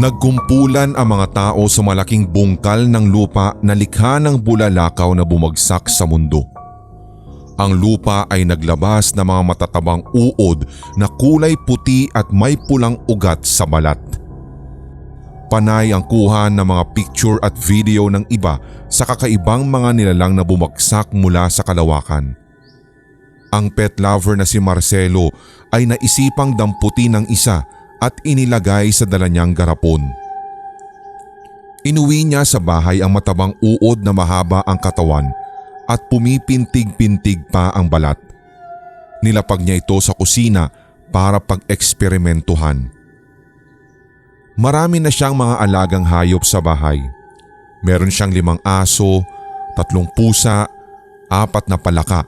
Nagkumpulan ang mga tao sa malaking bungkal ng lupa na likha ng bulalakaw na bumagsak sa mundo. Ang lupa ay naglabas ng mga matatabang uod na kulay puti at may pulang ugat sa balat. Panay ang kuha ng mga picture at video ng iba sa kakaibang mga nilalang na bumagsak mula sa kalawakan. Ang pet lover na si Marcelo ay naisipang damputin ng isa at inilagay sa dala niyang garapon. Inuwi niya sa bahay ang matabang uod na mahaba ang katawan at pumipintig-pintig pa ang balat. Nilapag niya ito sa kusina para pag-eksperimentuhan. Marami na siyang mga alagang hayop sa bahay. Meron siyang 5 aso, 3 pusa, 4 na palaka,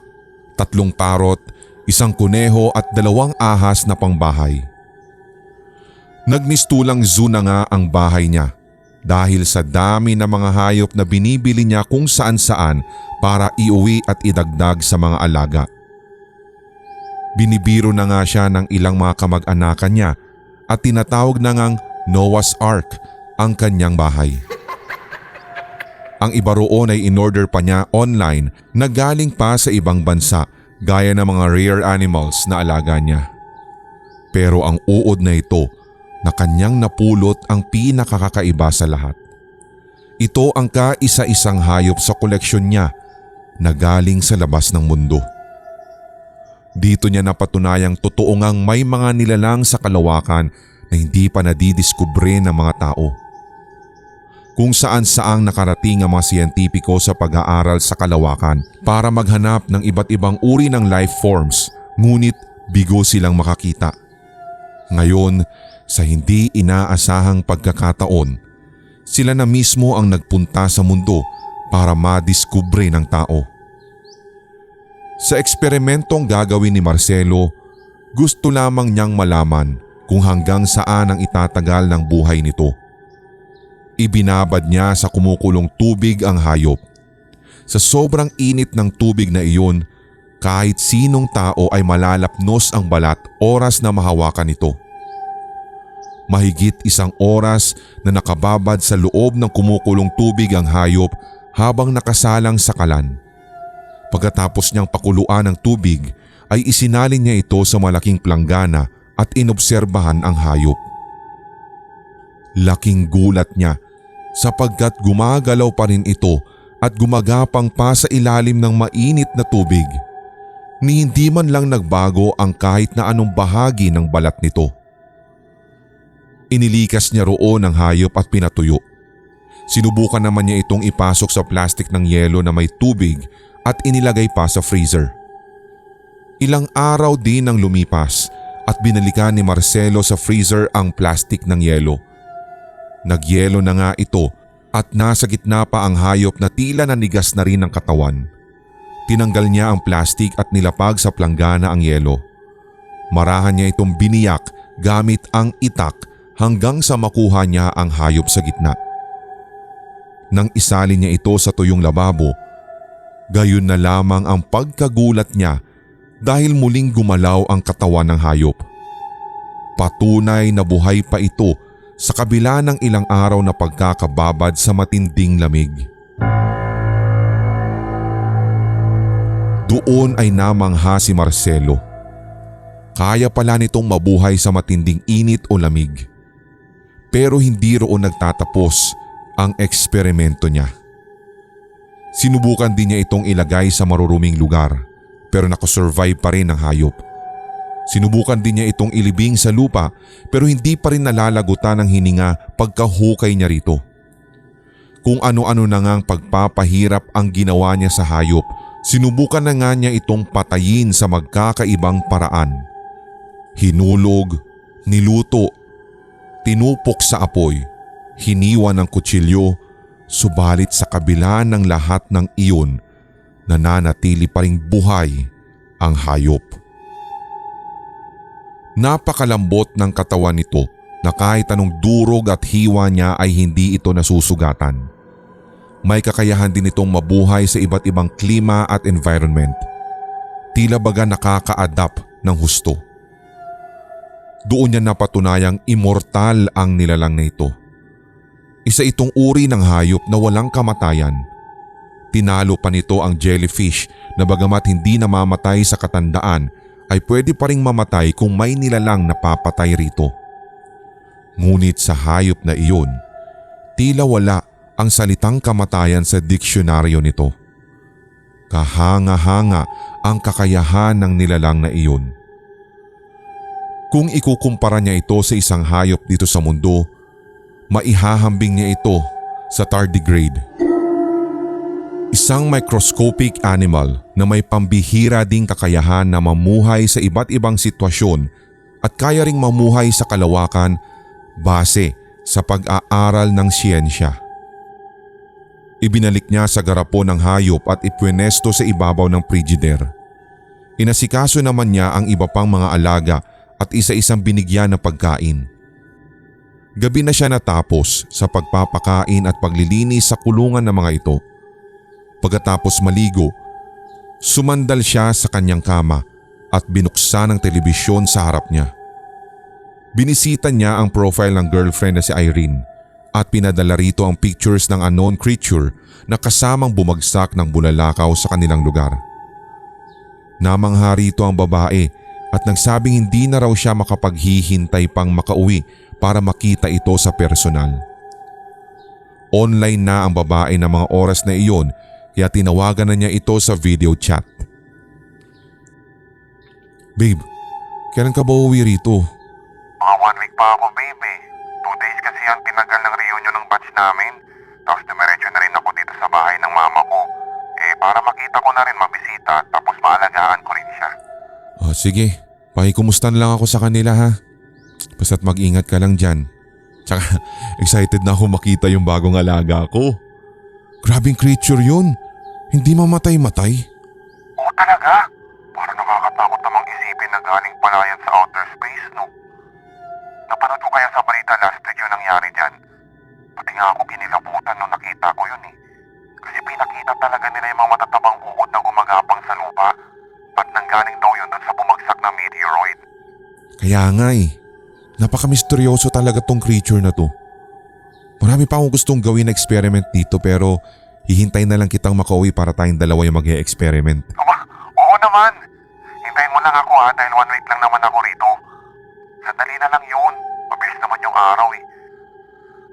3 parot, 1 kuneho at 2 ahas na pangbahay. Nagmistulang zoo na nga ang bahay niya dahil sa dami ng mga hayop na binibili niya kung saan-saan para iuwi at idagdag sa mga alaga. Binibiro na nga siya ng ilang mga kamag-anakan niya at tinatawag na ngang Noah's Ark ang kanyang bahay. Ang iba roon ay in-order pa niya online na galing pa sa ibang bansa gaya ng mga rare animals na alaga niya. Pero ang uod na ito na kanyang napulot ang pinakakakaiba sa lahat. Ito ang kaisa-isang hayop sa koleksyon niya na galing sa labas ng mundo. Dito niya napatunayang totoo ngang may mga nilalang sa kalawakan na hindi pa nadidiskubre ng mga tao. Kung saan-saang nakarating ang mga siyentipiko sa pag-aaral sa kalawakan para maghanap ng iba't ibang uri ng life forms, ngunit bigo silang makakita. Ngayon, sa hindi inaasahang pagkakataon, sila na mismo ang nagpunta sa mundo para madiskubre ng tao. Sa eksperimentong gagawin ni Marcelo, gusto lamang niyang malaman kung hanggang saan ang itatagal ng buhay nito. Ibinabad niya sa kumukulong tubig ang hayop. Sa sobrang init ng tubig na iyon, kahit sinong tao ay malalapnos ang balat oras na mahawakan ito. Mahigit 1 oras na nakababad sa loob ng kumukulong tubig ang hayop habang nakasalang sa kalan. Pagkatapos niyang pakuluan ng tubig ay isinalin niya ito sa malaking planggana at inobserbahan ang hayop. Laking gulat niya sapagkat gumagalaw pa rin ito at gumagapang pa sa ilalim ng mainit na tubig. Ni hindi man lang nagbago ang kahit na anong bahagi ng balat nito. Inilikas niya roon ang hayop at pinatuyo. Sinubukan naman niya itong ipasok sa plastik ng yelo na may tubig at inilagay pa sa freezer. Ilang araw din ang lumipas at binalikan ni Marcelo sa freezer ang plastik ng yelo. Nagyelo na nga ito at nasa gitna pa ang hayop na tila nanigas na rin ang katawan. Tinanggal niya ang plastik at nilapag sa planggana ang yelo. Marahan niya itong biniyak gamit ang itak hanggang sa makuha niya ang hayop sa gitna. Nang isalin niya ito sa tuyong lababo, gayon na lamang ang pagkagulat niya dahil muling gumalaw ang katawan ng hayop. Patunay na buhay pa ito sa kabila ng ilang araw na pagkakababad sa matinding lamig. Doon ay namangha si Marcelo. Kaya pala nitong mabuhay sa matinding init o lamig. Pero hindi roon nagtatapos ang eksperimento niya. Sinubukan din niya itong ilagay sa maruruming lugar pero nakasurvive pa rin ang hayop. Sinubukan din niya itong ilibing sa lupa pero hindi pa rin nalalagutan ng hininga pagkahukay niya rito. Kung ano-ano na ngang pagpapahirap ang ginawa niya sa hayop, sinubukan na nga niya itong patayin sa magkakaibang paraan. Hinulog, niluto, tinupok sa apoy, hiniwa ng kutsilyo, subalit sa kabila ng lahat ng iyon, nananatili pa ring buhay ang hayop. Napakalambot ng katawan nito na kahit anong durog at hiwa niya ay hindi ito nasusugatan. May kakayahan din itong mabuhay sa iba't ibang klima at environment. Tila baga nakaka-adapt ng husto. Doon niya napatunayang immortal ang nilalang na ito. Isa itong uri ng hayop na walang kamatayan. Tinalo pa nito ang jellyfish na bagamat hindi namamatay sa katandaan ay pwede pa ring mamatay kung may nilalang napapatay rito. Ngunit sa hayop na iyon, tila wala ang salitang kamatayan sa diksyonaryo nito. Kahanga-hanga ang kakayahan ng nilalang na iyon. Kung ikukumpara niya ito sa isang hayop dito sa mundo, maihahambing niya ito sa tardigrade. Isang microscopic animal na may pambihira ding kakayahan na mamuhay sa iba't ibang sitwasyon at kaya ring mamuhay sa kalawakan base sa pag-aaral ng siyensya. Ibinalik niya sa garapon ng hayop at ipwenesto sa ibabaw ng frigider. Inasikaso naman niya ang iba pang mga alaga at isa-isang binigyan ng pagkain. Gabi na siya natapos sa pagpapakain at paglilinis sa kulungan ng mga ito. Pagkatapos maligo, sumandal siya sa kanyang kama at binuksan ang telebisyon sa harap niya. Binisita niya ang profile ng girlfriend na si Irene at pinadala rito ang pictures ng unknown creature na kasamang bumagsak ng bulalakaw sa kanilang lugar. Namangha rito ang babae at nagsabing hindi na raw siya makapaghihintay pang makauwi para makita ito sa personal. Online na ang babae ng mga oras na iyon kaya tinawagan na niya ito sa video chat. "Babe, kailan ka ba uwi rito?" Mga 1 week pa ako, baby. 2 days kasi ang tinagal ng reunion ng batch namin. Tapos dumiretso na rin ako dito sa bahay ng mama ko. Para makita ko na rin mabisita tapos maalagaan ko rin siya. Sige, pakikumusta na lang ako sa kanila ha. Basta't mag-ingat ka lang dyan. Tsaka excited na ako makita yung bagong alaga ko. Grabing creature yun. Hindi mamatay-matay. Oo talaga? Parang nakakatakot namang isipin na galing pala yan sa outer space, no? Napanood ko kaya sa balita last week yung nangyari dyan. Pati nga ako kinilabutan nung nakita ko yun eh. Kasi pinakita talaga nila yung mga matatabang uod na gumagapang sa lupa. At nanggaling daw yun dun sa bumagsak na meteoroid. Kaya nga eh. Napaka-misteryoso talaga tong creature na to. Marami pa akong gustong gawin na experiment dito pero hihintay na lang kitang makauwi para tayong dalawa yung mag-e-experiment. Oo naman. Hintayin mo lang ako dahil 1 week lang naman ako rito. Sandali na lang yun. Mabilis naman yung araw eh.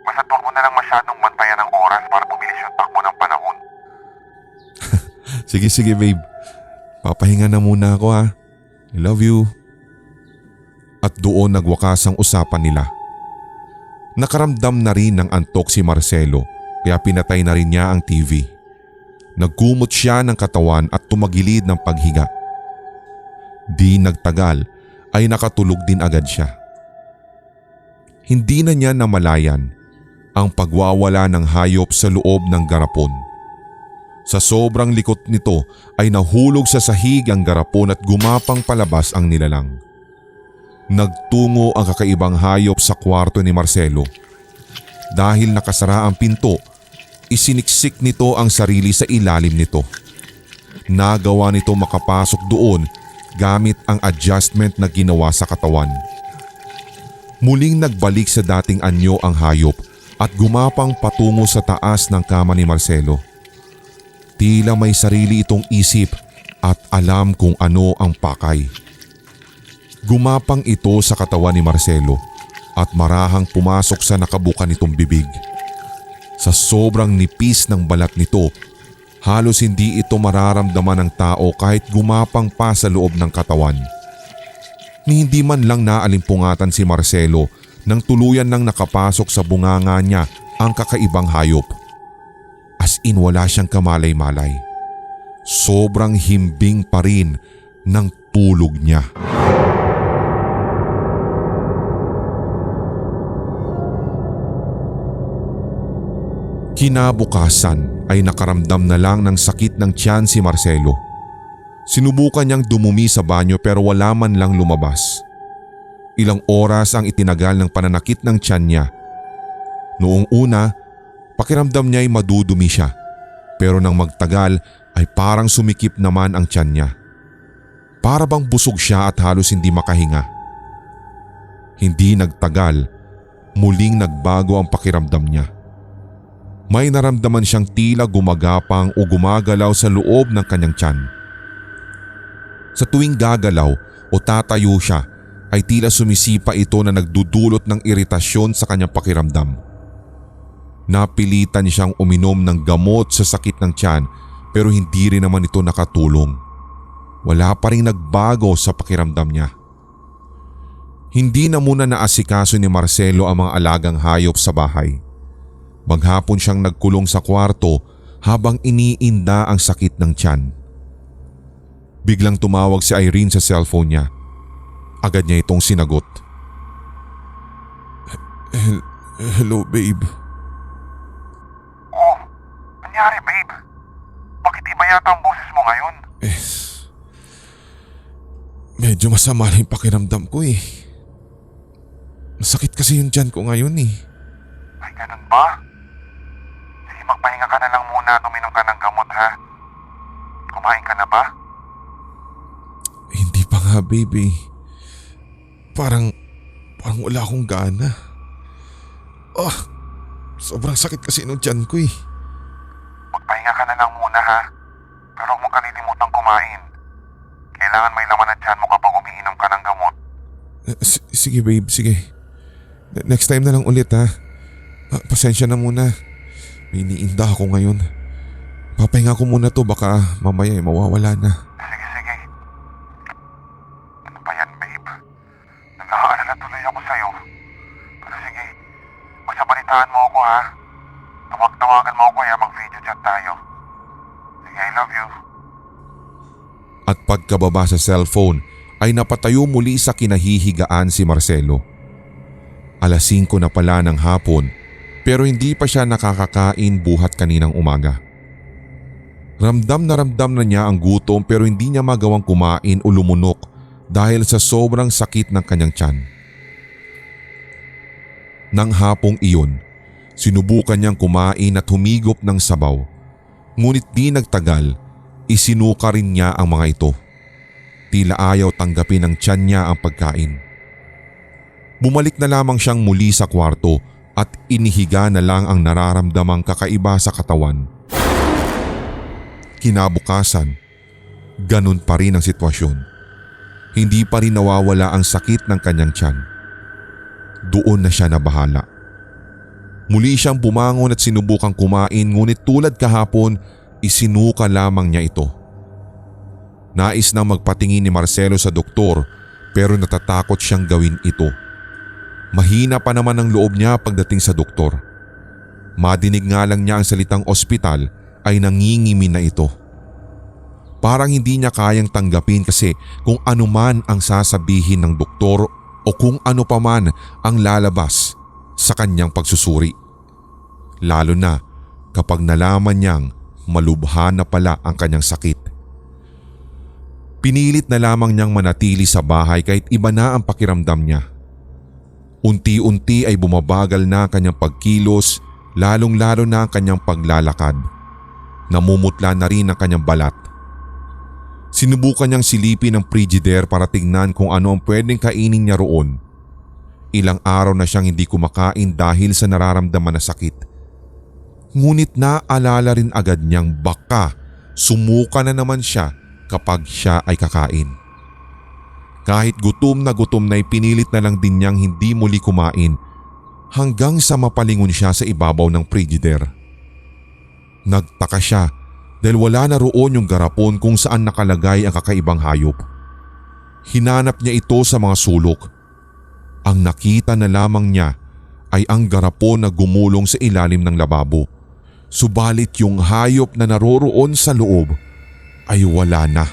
Basta huwag mo na lang masyadong bantayan ng oras para bumilis yung takbo ng panahon. Sige babe. Papahinga na muna ako ha. I love you. At doon nagwakas ang usapan nila. Nakaramdam na rin ng antok si Marcelo kaya pinatay na rin niya ang TV. Nagkumot siya ng katawan at tumagilid ng paghiga. Di nagtagal ay nakatulog din agad siya. Hindi na niya namalayan ang pagwawala ng hayop sa loob ng garapon. Sa sobrang likot nito ay nahulog sa sahig ang garapon at gumapang palabas ang nilalang. Nagtungo ang kakaibang hayop sa kwarto ni Marcelo. Dahil nakasara ang pinto, isiniksik nito ang sarili sa ilalim nito. Nagawa nito makapasok doon gamit ang adjustment na ginawa sa katawan. Muling nagbalik sa dating anyo ang hayop at gumapang patungo sa taas ng kama ni Marcelo. Tila may sarili itong isip at alam kung ano ang pakay. Gumapang ito sa katawan ni Marcelo at marahang pumasok sa nakabuka nitong bibig. Sa sobrang nipis ng balat nito, halos hindi ito mararamdaman ng tao kahit gumapang pa sa loob ng katawan. Ni hindi man lang naalimpungatan si Marcelo nang tuluyan nang nakapasok sa bunganga niya ang kakaibang hayop. As in wala siyang kamalay-malay. Sobrang himbing pa rin ng tulog niya. Kinabukasan ay nakaramdam na lang ng sakit ng tiyan si Marcelo. Sinubukan niyang dumumi sa banyo pero wala man lang lumabas. Ilang oras ang itinagal ng pananakit ng tiyan niya. Noong una, pakiramdam niya ay madudumi siya pero nang magtagal ay parang sumikip naman ang tiyan niya. Para bang busog siya at halos hindi makahinga. Hindi nagtagal, muling nagbago ang pakiramdam niya. May naramdaman siyang tila gumagapang o gumagalaw sa loob ng kanyang tiyan. Sa tuwing gagalaw o tatayo siya ay tila sumisipa ito na nagdudulot ng iritasyon sa kanyang pakiramdam. Napilitan siyang uminom ng gamot sa sakit ng tiyan pero hindi rin naman ito nakatulong. Wala pa rin nagbago sa pakiramdam niya. Hindi na muna naasikaso ni Marcelo ang mga alagang hayop sa bahay. Maghapon siyang nagkulong sa kwarto habang iniinda ang sakit ng tiyan. Biglang tumawag si Irene sa cellphone niya. Agad niya itong sinagot. Hello babe. Oh, nangyari babe? Bakit iba yata ang boses mo ngayon? Medyo masama na yung pakiramdam ko eh. Masakit kasi yung tiyan ko ngayon eh. Ay, ganun ba? Sige, magpahinga ka na lang muna at uminom ka ng gamot ha. Kumain ka na ba? Hindi pa nga baby. Parang wala akong gana. Sobrang sakit kasi ng tiyan ko eh. Magpahinga ka na lang muna ha. Pero huwag mong kalilimutang kumain. Kailangan may laman ang tiyan mo kapag umiinom ka ng gamot. Sige babe, sige. Next time na lang ulit ha. Pasensya na muna. May iniinda ako ngayon. Papahinga ko muna to, baka mamaya mawawala na. Sige. Ano ba yan babe? Nag-aalala tuloy ako sa'yo. Pero sige, basta balitaan mo ako ha. Tawag-tawagan mo ako kaya mag-video chat tayo. Sige, I love you. At pagkababa sa cellphone ay napatayo muli sa kinahihigaan si Marcelo. 5:00 na pala ng hapon pero hindi pa siya nakakakain buhat kaninang umaga. Ramdam na niya ang gutom pero hindi niya magawang kumain o lumunok dahil sa sobrang sakit ng kanyang tiyan. Nang hapong iyon, sinubukan niyang kumain at humigop ng sabaw. Ngunit di nagtagal, isinuka rin niya ang mga ito. Tila ayaw tanggapin ng tiyan niya ang pagkain. Bumalik na lamang siyang muli sa kwarto at inihiga na lang ang nararamdamang kakaiba sa katawan. Kinabukasan, ganun pa rin ang sitwasyon. Hindi pa rin nawawala ang sakit ng kanyang tiyan. Doon na siya nabahala. Muli siyang bumangon at sinubukang kumain ngunit tulad kahapon, isinuka lamang niya ito. Nais nang magpatingin ni Marcelo sa doktor pero natatakot siyang gawin ito. Mahina pa naman ang loob niya pagdating sa doktor. Madinig nga lang niya ang salitang ospital ay nangingimin na ito. Parang hindi niya kayang tanggapin kasi kung ano man ang sasabihin ng doktor o kung ano pa man ang lalabas sa kanyang pagsusuri. Lalo na kapag nalaman niyang malubha na pala ang kanyang sakit. Pinilit na lamang niyang manatili sa bahay kahit iba na ang pakiramdam niya. Unti-unti ay bumabagal na ang kanyang pagkilos, lalong-lalo na ang kanyang paglalakad. Namumutla na rin ang kanyang balat. Sinubukan niyang silipin ang Frigidaire para tingnan kung ano ang pwedeng kainin niya roon. Ilang araw na siyang hindi kumakain dahil sa nararamdaman na sakit. Ngunit naalala rin agad niyang baka sumuka na naman siya kapag siya ay kakain. Kahit gutom na ipinilit na lang din niyang hindi muli kumain hanggang sa mapalingon siya sa ibabaw ng Frigidaire. Nagtaka siya dahil wala na roon yung garapon kung saan nakalagay ang kakaibang hayop. Hinanap niya ito sa mga sulok. Ang nakita na lamang niya ay ang garapon na gumulong sa ilalim ng lababo. Subalit yung hayop na naroroon sa loob ay wala na.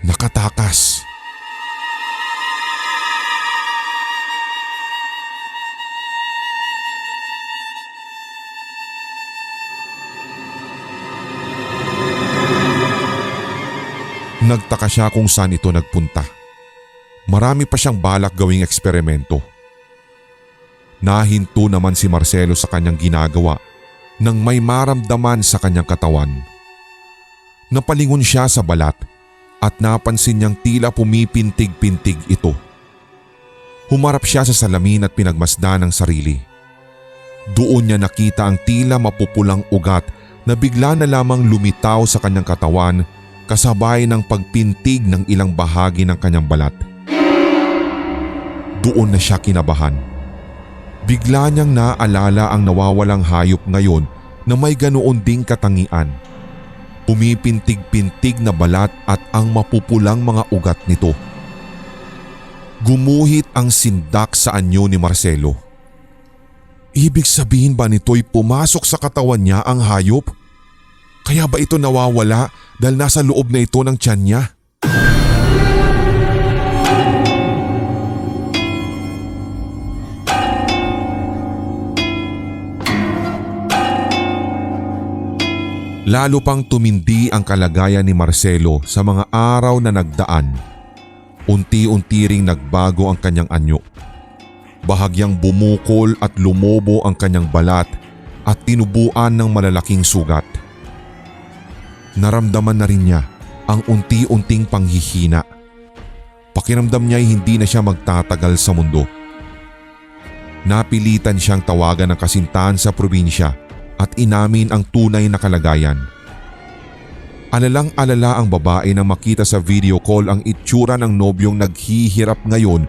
Nakatakas. Nagtaka siya kung saan ito nagpunta. Marami pa siyang balak gawing eksperimento. Nahinto naman si Marcelo sa kanyang ginagawa nang may maramdaman sa kanyang katawan. Napalingon siya sa balat at napansin niyang tila pumipintig-pintig ito. Humarap siya sa salamin at pinagmasdan ang sarili. Doon niya nakita ang tila mapupulang ugat na bigla na lamang lumitaw sa kanyang katawan kasabay ng pagpintig ng ilang bahagi ng kanyang balat. Doon na siya kinabahan. Bigla niyang naalala ang nawawalang hayop ngayon na may ganoon ding katangian. Pumipintig-pintig na balat at ang mapupulang mga ugat nito. Gumuhit ang sindak sa anyo ni Marcelo. Ibig sabihin ba nito'y pumasok sa katawan niya ang hayop? Kaya ba ito nawawala dahil nasa loob na ito ng tiyan niya? Lalo pang tumindi ang kalagayan ni Marcelo sa mga araw na nagdaan. Unti-unti ring nagbago ang kanyang anyo. Bahagyang bumukol at lumobo ang kanyang balat at tinubuan ng malalaking sugat. Naramdaman na rin niya ang unti-unting panghihina. Pakiramdam niya ay hindi na siya magtatagal sa mundo. Napilitan siyang tawagan ng kasintahan sa probinsya at inamin ang tunay na kalagayan. Alalang-alala ang babae nang makita sa video call ang itsura ng nobyong naghihirap ngayon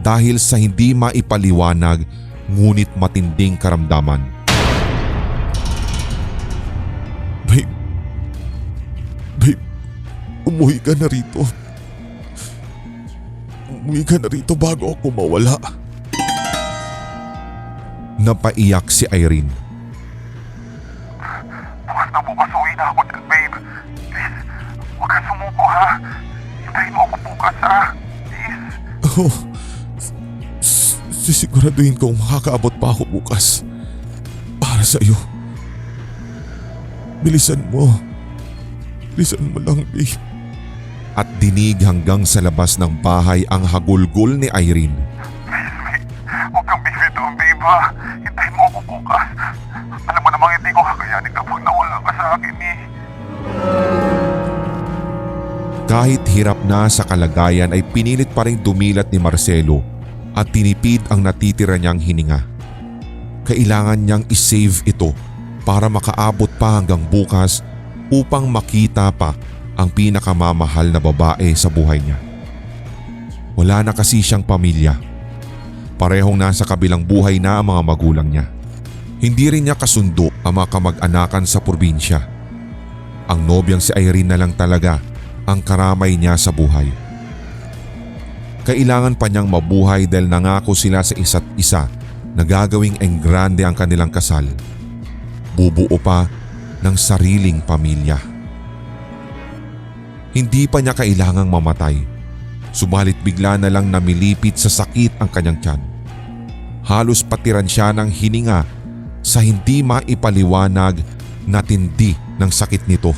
dahil sa hindi maipaliwanag ngunit matinding karamdaman. Babe, umuwi ka na rito. Umuwi ka na rito bago ako mawala. Napaiyak si Irene. Bukas na bukas uwi na ako dyan, babe. Please, huwag kang sumuko ha. Hintayin mo ako bukas ha. Please. Oh, sisiguraduhin kong makakaabot pa ako bukas. Para sa iyo. Bilisan mo. Bilisan mo lang, babe. At dinig hanggang sa labas ng bahay ang hagulgol ni Irene. Please, babe. Huwag kang bibito, babe ha. Hintayin mo ako bukas. Alam mo namang hindi ko kakayanin kapag nawala ka sa akin eh. Kahit hirap na sa kalagayan ay pinilit pa rin dumilat ni Marcelo at tinipid ang natitira niyang hininga. Kailangan niyang isave ito para makaabot pa hanggang bukas upang makita pa ang pinakamamahal na babae sa buhay niya. Wala na kasi siyang pamilya. Parehong nasa kabilang buhay na ang mga magulang niya. Hindi rin niya kasundo ang mga kamag-anakan sa probinsya. Ang nobyang si Irene na lang talaga ang karamay niya sa buhay. Kailangan pa niyang mabuhay dahil nangako sila sa isa't isa na gagawing enggrande ang kanilang kasal. Bubuo pa ng sariling pamilya. Hindi pa niya kailangang mamatay, subalit bigla na lang namilipit sa sakit ang kanyang tiyan. Halos patiran siya ng hininga sa hindi maipaliwanag na tindi ng sakit nito.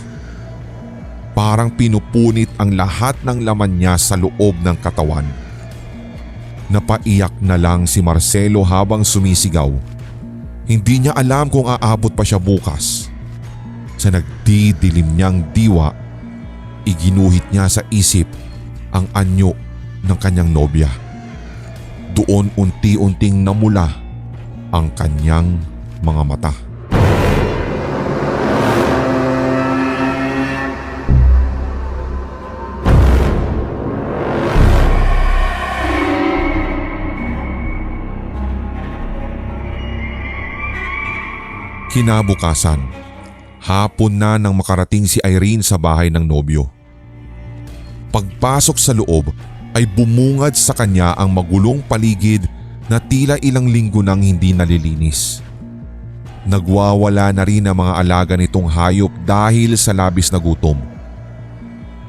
Parang pinupunit ang lahat ng laman niya sa loob ng katawan. Napaiyak na lang si Marcelo habang sumisigaw. Hindi niya alam kung aabot pa siya bukas. Sa nagdidilim niyang diwa, iginuhit niya sa isip ang anyo ng kanyang nobya. Doon unti-unting namula ang kanyang mga mata. Kinabukasan, hapon na nang makarating si Irene sa bahay ng nobyo. Pagpasok sa loob ay bumungad sa kanya ang magulong paligid na tila ilang linggo nang hindi nalilinis. Nagwawala na rin ang mga alaga nitong hayop dahil sa labis na gutom.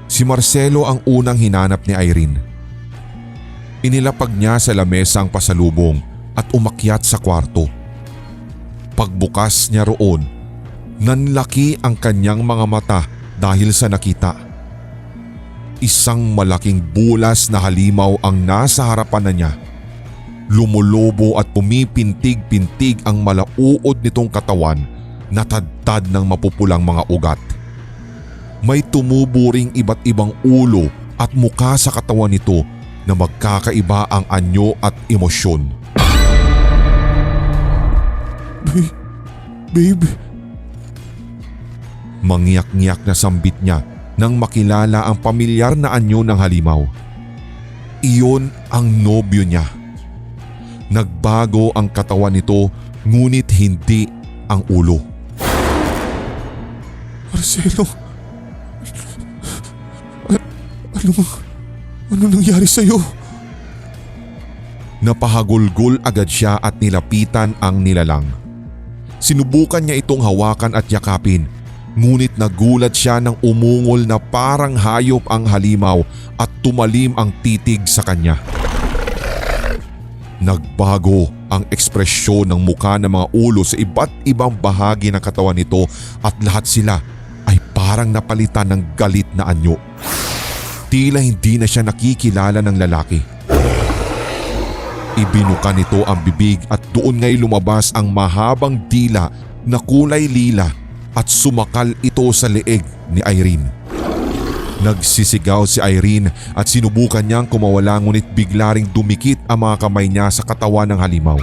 Si Marcelo ang unang hinanap ni Irene. Inilapag niya sa lamesa ang pasalubong at umakyat sa kwarto. Pagbukas niya roon, nanlaki ang kanyang mga mata dahil sa nakita. Isang malaking bulas na halimaw ang nasa harapan na niya. Lumulobo at pumipintig-pintig ang malauod nitong katawan na tadtad ng mapupulang mga ugat. May tumubo ring iba't ibang ulo at mukha sa katawan nito na magkakaiba ang anyo at emosyon. Babe. Mangiyak-ngiyak na sambit niya nang makilala ang pamilyar na anyo ng halimaw. Iyon ang nobyo niya. Nagbago ang katawan nito ngunit hindi ang ulo. Marcelo, ano nangyari sa'yo? Napahagulgol agad siya at nilapitan ang nilalang. Sinubukan niya itong hawakan at yakapin, ngunit nagulat siya nang umungol na parang hayop ang halimaw at tumalim ang titig sa kanya. Nagbago ang ekspresyon ng mukha ng mga ulo sa iba't ibang bahagi ng katawan nito at lahat sila ay parang napalitan ng galit na anyo. Tila hindi na siya nakikilala ng lalaki. Ibinuka nito ang bibig at doon nga'y lumabas ang mahabang dila na kulay lila at sumakal ito sa leeg ni Irene. Nagsisigaw si Irene at sinubukan niyang kumawala ngunit bigla ring dumikit ang mga kamay niya sa katawan ng halimaw.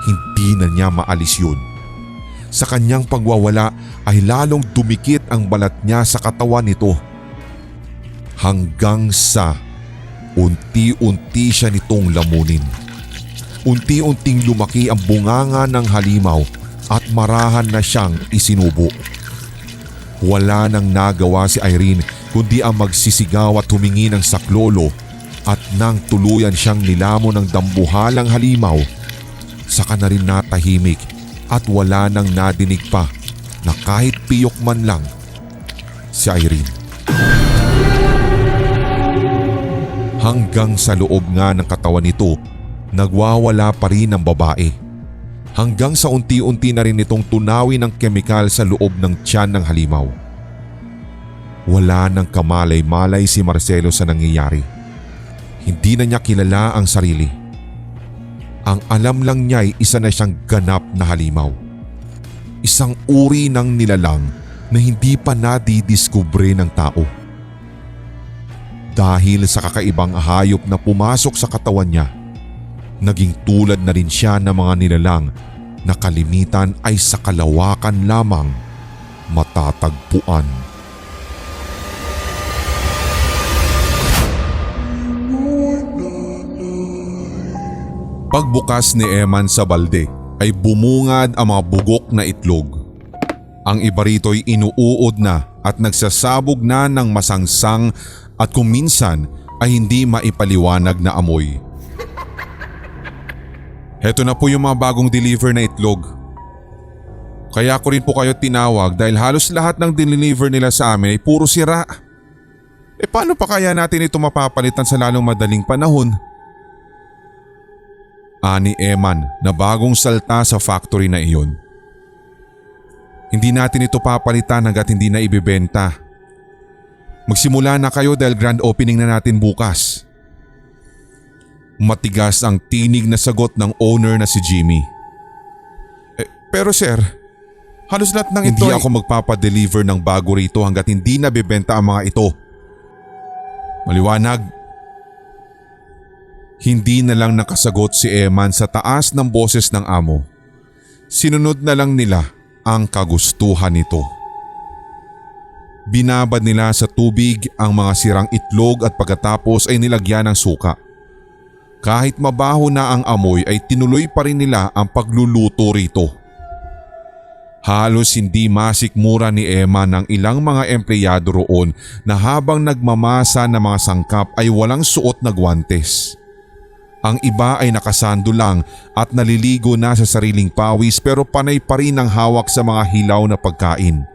Hindi na niya maalis yun. Sa kanyang pagwawala ay lalong dumikit ang balat niya sa katawan nito. Hanggang sa unti-unti siya nitong lamunin. Unti-unting lumaki ang bunganga ng halimaw at marahan na siyang isinubo. Wala nang nagawa si Irene kundi ang magsisigaw at humingi ng saklolo at nang tuluyan siyang nilamo ng dambuhalang halimaw, saka na rin natahimik at wala nang nadinig pa na kahit piyok man lang si Irene. Hanggang sa loob nga ng katawan nito, nagwawala pa rin ang babae. Hanggang sa unti-unti na rin itong tunawin ng kemikal sa loob ng tiyan ng halimaw. Wala nang kamalay-malay si Marcelo sa nangyayari. Hindi na niya kilala ang sarili. Ang alam lang niya ay isa na siyang ganap na halimaw. Isang uri ng nilalang na hindi pa nadidiskubre ng tao. Dahil sa kakaibang hayop na pumasok sa katawan niya, naging tulad na rin siya ng mga nilalang na kalimitan ay sa kalawakan lamang matatagpuan. Pagbukas ni Eman sa balde ay bumungad ang mga bugok na itlog. Ang iba rito'y inuuod na at nagsasabog na ng masangsang at kung minsan ay hindi maipaliwanag na amoy. Heto na po yung mga bagong deliver na itlog. Kaya ko rin po kayo tinawag dahil halos lahat ng deliver nila sa amin ay puro sira. Paano pa kaya natin ito mapapalitan sa lalong madaling panahon? Ani Eman na bagong salta sa factory na iyon. Hindi natin ito papalitan hanggat hindi na ibebenta. Magsimula na kayo dahil grand opening na natin bukas. Matigas ang tinig na sagot ng owner na si Jimmy. Pero sir, halos lahat ng ito hindi ako magpapadeliver ng bago rito hanggat hindi nabebenta ang mga ito. Maliwanag. Hindi na lang nakasagot si Eman sa taas ng boses ng amo. Sinunod na lang nila ang kagustuhan nito. Binabad nila sa tubig ang mga sirang itlog at pagkatapos ay nilagyan ng suka. Kahit mabaho na ang amoy ay tinuloy pa rin nila ang pagluluto rito. Halos hindi masikmura ni Emma ng ilang mga empleyado roon na habang nagmamasa ng mga sangkap ay walang suot na gwantes. Ang iba ay nakasando lang at naliligo na sa sariling pawis pero panay pa rin ang hawak sa mga hilaw na pagkain.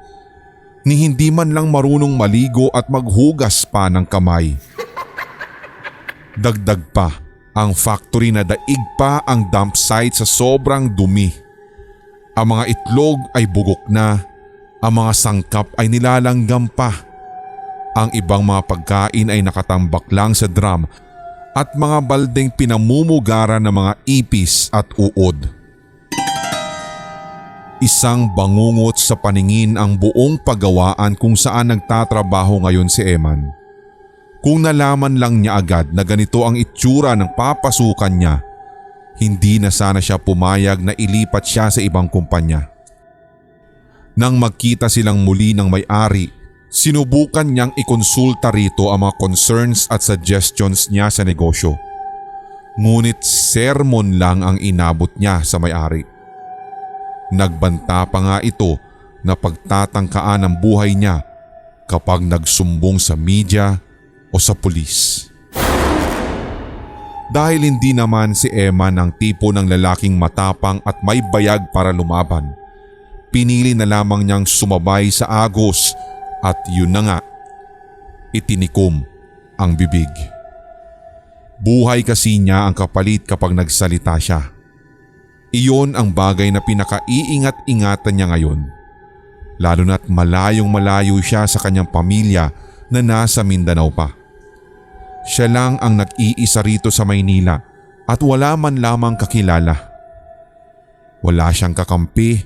Ni hindi man lang marunong maligo at maghugas pa ng kamay. Dagdag pa, ang factory na daig pa ang dump site sa sobrang dumi. Ang mga itlog ay bugok na, ang mga sangkap ay nilalanggam pa. Ang ibang mga pagkain ay nakatambak lang sa drum at mga baldeng pinamumugaran ng mga ipis at uod. Isang bangungot sa paningin ang buong paggawaan kung saan nagtatrabaho ngayon si Eman. Kung nalaman lang niya agad na ganito ang itsura ng papasukan niya, hindi na sana siya pumayag na ilipat siya sa ibang kumpanya. Nang magkita silang muli ng may-ari, sinubukan niyang ikonsulta rito ang mga concerns at suggestions niya sa negosyo. Ngunit sermon lang ang inabot niya sa may-ari. Nagbanta pa nga ito na pagtatangkaan ang buhay niya kapag nagsumbong sa media o sa pulis. Dahil hindi naman si Eman ang tipo ng lalaking matapang at may bayag para lumaban, pinili na lamang niyang sumabay sa agos at yun na nga, itinikom ang bibig. Buhay kasi niya ang kapalit kapag nagsalita siya. Iyon ang bagay na pinakaiingat-ingatan niya ngayon. Lalo na't malayong malayo siya sa kanyang pamilya na nasa Mindanao pa. Siya lang ang nag-iisa rito sa Maynila at wala man lamang kakilala. Wala siyang kakampi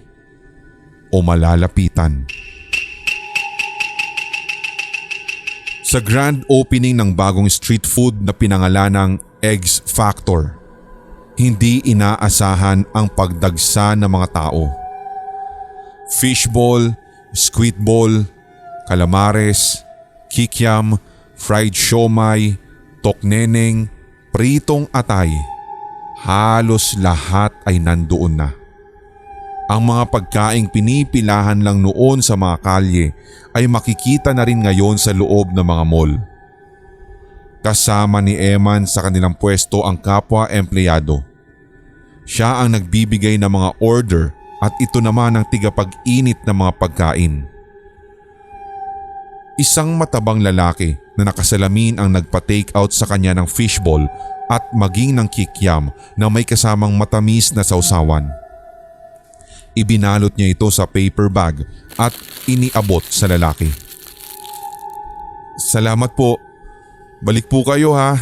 o malalapitan. Sa grand opening ng bagong street food na pinangalanang Eggs Factor, hindi inaasahan ang pagdagsa ng mga tao. Fishball, squidball, calamares, kikiam, fried siomai, tokneneng, pritong atay, halos lahat ay nandoon na. Ang mga pagkaing pinipilahan lang noon sa mga kalye ay makikita na rin ngayon sa loob ng mga mall. Kasama ni Eman sa kanilang pwesto ang kapwa empleyado. Siya ang nagbibigay ng mga order at ito naman ang tigapag-init ng mga pagkain. Isang matabang lalaki na nakasalamin ang nagpa-take out sa kanya ng fishball at maging ng kikiam na may kasamang matamis na sausawan. Ibinalot niya ito sa paper bag at iniabot sa lalaki. "Salamat po. Balik po kayo ha."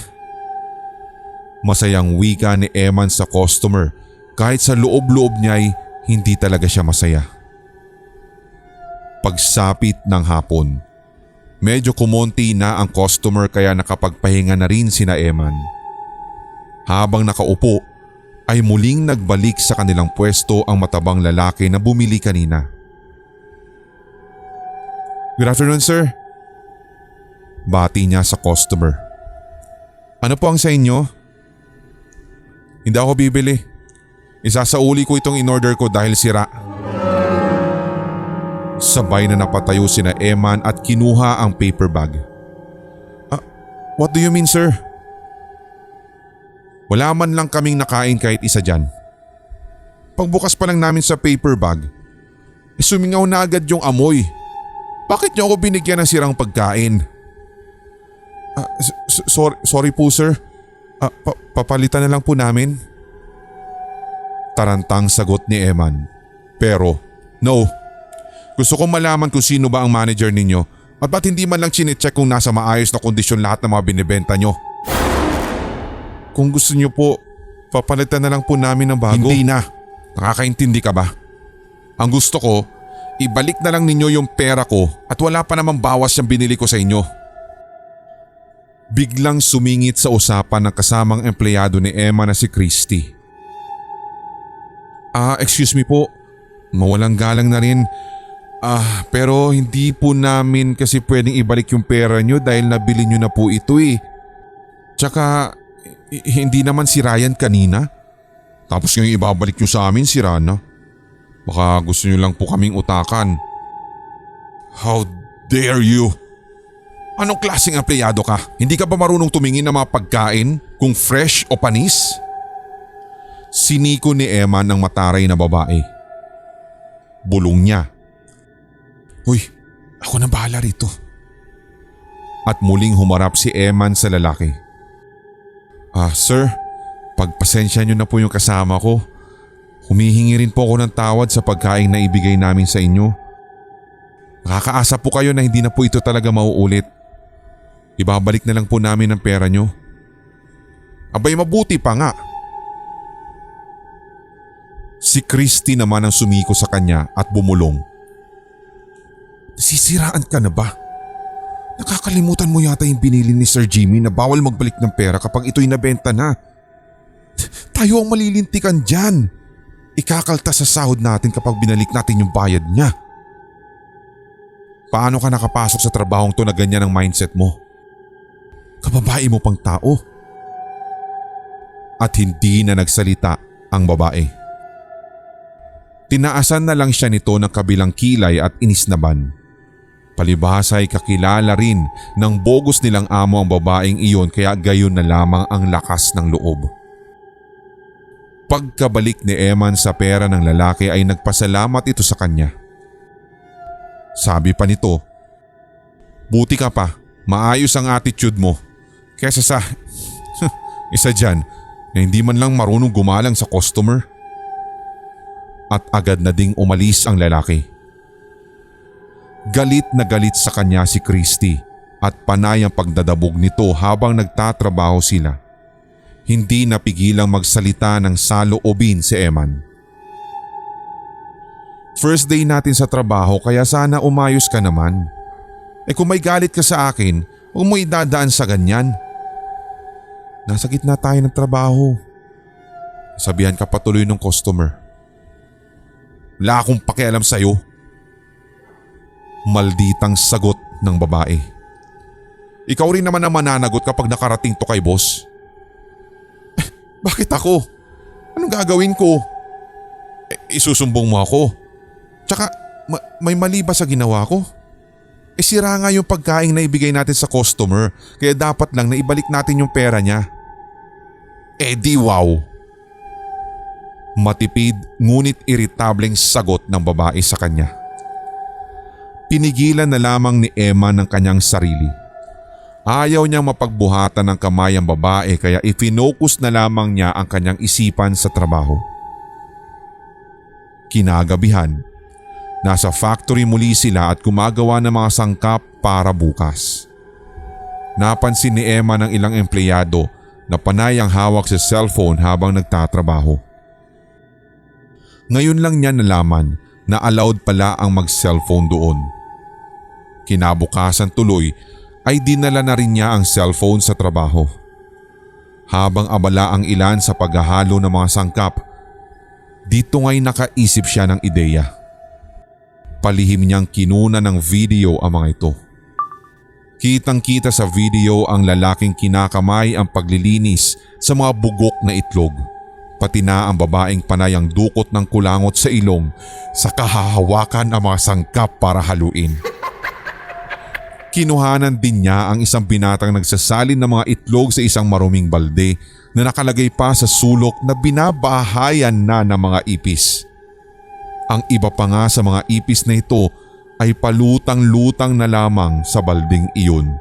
Masayang wika ni Eman sa customer kahit sa loob-loob niya ay hindi talaga siya masaya. Pagsapit ng hapon, medyo kumonti na ang customer kaya nakapagpahinga na rin sina Eman. Habang nakaupo ay muling nagbalik sa kanilang pwesto ang matabang lalaki na bumili kanina. "Good afternoon, sir." Bati niya sa customer. "Ano po ang sa inyo?" "Hindi ako bibili. Isasauli ko itong in-order ko dahil sira." Sabay na napatayo sina Eman at kinuha ang paper bag. "What do you mean, sir?" "Wala man lang kaming nakain kahit isa dyan. Pagbukas pa lang namin sa paper bag, sumingaw na agad yung amoy. Bakit niyo ako binigyan ng sirang pagkain?" Sorry po sir. Papalitan na lang po namin." Tarantang sagot ni Eman. Pero no, gusto kong malaman kung sino ba ang manager ninyo at ba't hindi man lang chinecheck kung nasa maayos na kondisyon lahat ng mga binibenta nyo. "Kung gusto niyo po, papalitan na lang po namin ng bago." "Hindi na. Nakakaintindi ka ba? Ang gusto ko, ibalik na lang ninyo yung pera ko at wala pa namang bawas yung binili ko sa inyo." Biglang sumingit sa usapan ng kasamang empleyado ni Emma na si Christy. Excuse me po. Mawalang galang na rin. Pero hindi po namin kasi pwedeng ibalik yung pera nyo dahil nabili nyo na po ito eh. Tsaka hindi naman si Ryan kanina. Tapos ngayon ibabalik nyo sa amin si Rana. Baka gusto nyo lang po kaming utakan." "How dare you? Anong klaseng empleyado ka? Hindi ka ba marunong tumingin ng mga pagkain kung fresh o panis?" Siniko ni Emma ng mataray na babae. Bulong niya. "Uy, ako na bahala rito." At muling humarap si Eman sa lalaki. Sir, pagpasensya niyo na po yung kasama ko. Humihingi rin po ako ng tawad sa pagkain na ibigay namin sa inyo. Nakakaasa po kayo na hindi na po ito talaga mauulit. Ibabalik na lang po namin ang pera nyo." "Abay, mabuti pa nga." Si Christy naman ang sumiko sa kanya at bumulong. "Nasisiraan ka na ba? Nakakalimutan mo yata yung binili ni Sir Jimmy na bawal magbalik ng pera kapag ito'y nabenta na. Tayo ang malilintikan dyan. Ikakaltas sa sahod natin kapag binalik natin yung bayad niya. Paano ka nakapasok sa trabahong to na ganyan ang mindset mo? Kababae mo pang tao. At hindi na nagsalita ang babae. Tinaasan na lang siya nito ng kabilang kilay at inisnaban. Palibhasa ay kakilala rin ng bogus nilang amo ang babaeng iyon kaya gayon na lamang ang lakas ng loob. Pagkabalik ni Eman sa pera ng lalaki ay nagpasalamat ito sa kanya. Sabi pa nito, "Buti ka pa, maayos ang attitude mo kesa sa isa dyan na hindi man lang marunong gumalang sa customer." At agad na ding umalis ang lalaki. Galit na galit sa kanya si Christy at panay ang pagdadabog nito habang nagtatrabaho sila. Hindi napigilang magsalita ng saloobin si Eman. "First day natin sa trabaho kaya sana umayos ka naman. Kung may galit ka sa akin, huwag mo idadaan sa ganyan. Nasa gitna tayo ng trabaho." Sabihan ka patuloy ng customer. "Wala akong pakialam sa'yo." Malditang sagot ng babae. "Ikaw rin naman ang mananagot kapag nakarating to kay boss." "Bakit ako? Anong gagawin ko?" "Isusumbong mo ako. Tsaka may mali ba sa ginawa ko? Sira nga yung pagkain na ibigay natin sa customer kaya dapat lang na ibalik natin yung pera niya." Di wow. Matipid ngunit iritableng sagot ng babae sa kanya. Pinigilan na lamang ni Emma ng kanyang sarili. Ayaw niyang mapagbuhatan ng kamay ang babae kaya ifinokus na lamang niya ang kanyang isipan sa trabaho. Kinagabihan, nasa factory muli sila at gumagawa ng mga sangkap para bukas. Napansin ni Emma ng ilang empleyado na panay ang hawak sa cellphone habang nagtatrabaho. Ngayon lang niya nalaman na allowed pala ang mag-cellphone doon. Kinabukasan tuloy ay dinala na rin niya ang cellphone sa trabaho. Habang abala ang ilan sa paghahalo ng mga sangkap, dito nga'y nakaisip siya ng ideya. Palihim niyang kinuna ng video ang mga ito. Kitang-kita sa video ang lalaking kinakamay ang paglilinis sa mga bugok na itlog. Pati na ang babaeng panayang dukot ng kulangot sa ilong sa kahahawakan ang mga sangkap para haluin. Kinuhanan din niya ang isang binatang nagsasalin ng mga itlog sa isang maruming balde na nakalagay pa sa sulok na binabahayan na ng mga ipis. Ang iba pa nga sa mga ipis na ito ay palutang-lutang na lamang sa balding iyon.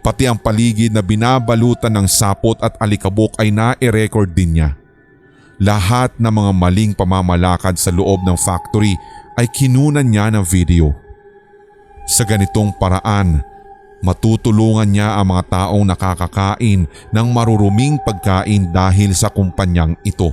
Pati ang paligid na binabalutan ng sapot at alikabok ay na-record din niya. Lahat ng mga maling pamamalakad sa loob ng factory ay kinunan niya ng video. Sa ganitong paraan, matutulungan niya ang mga taong nakakakain ng maruruming pagkain dahil sa kumpanyang ito.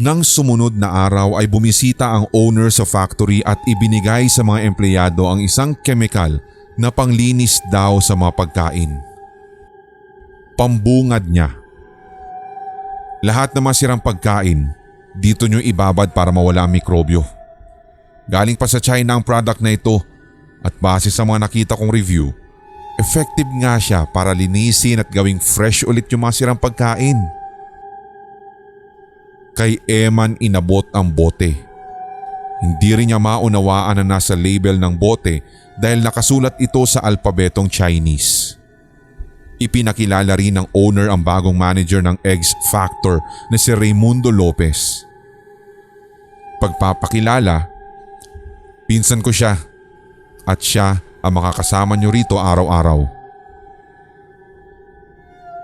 Nang sumunod na araw ay bumisita ang owner sa factory at ibinigay sa mga empleyado ang isang chemical na panglinis daw sa mga pagkain. Pambungad niya. Lahat ng masirang pagkain, dito niyo ibabad para mawala ang mikrobyo. Galing pa sa China ang product na ito at base sa mga nakita kong review, effective nga siya para linisin at gawing fresh ulit yung mga sirang pagkain. Kay Eman inabot ang bote. Hindi rin niya maunawaan na nasa label ng bote dahil nakasulat ito sa alpabetong Chinese. Ipinakilala rin ng owner ang bagong manager ng Eggs Factor na si Raimundo Lopez. Pagpapakilala, pinsan ko siya at siya ang makakasama niyo rito araw-araw.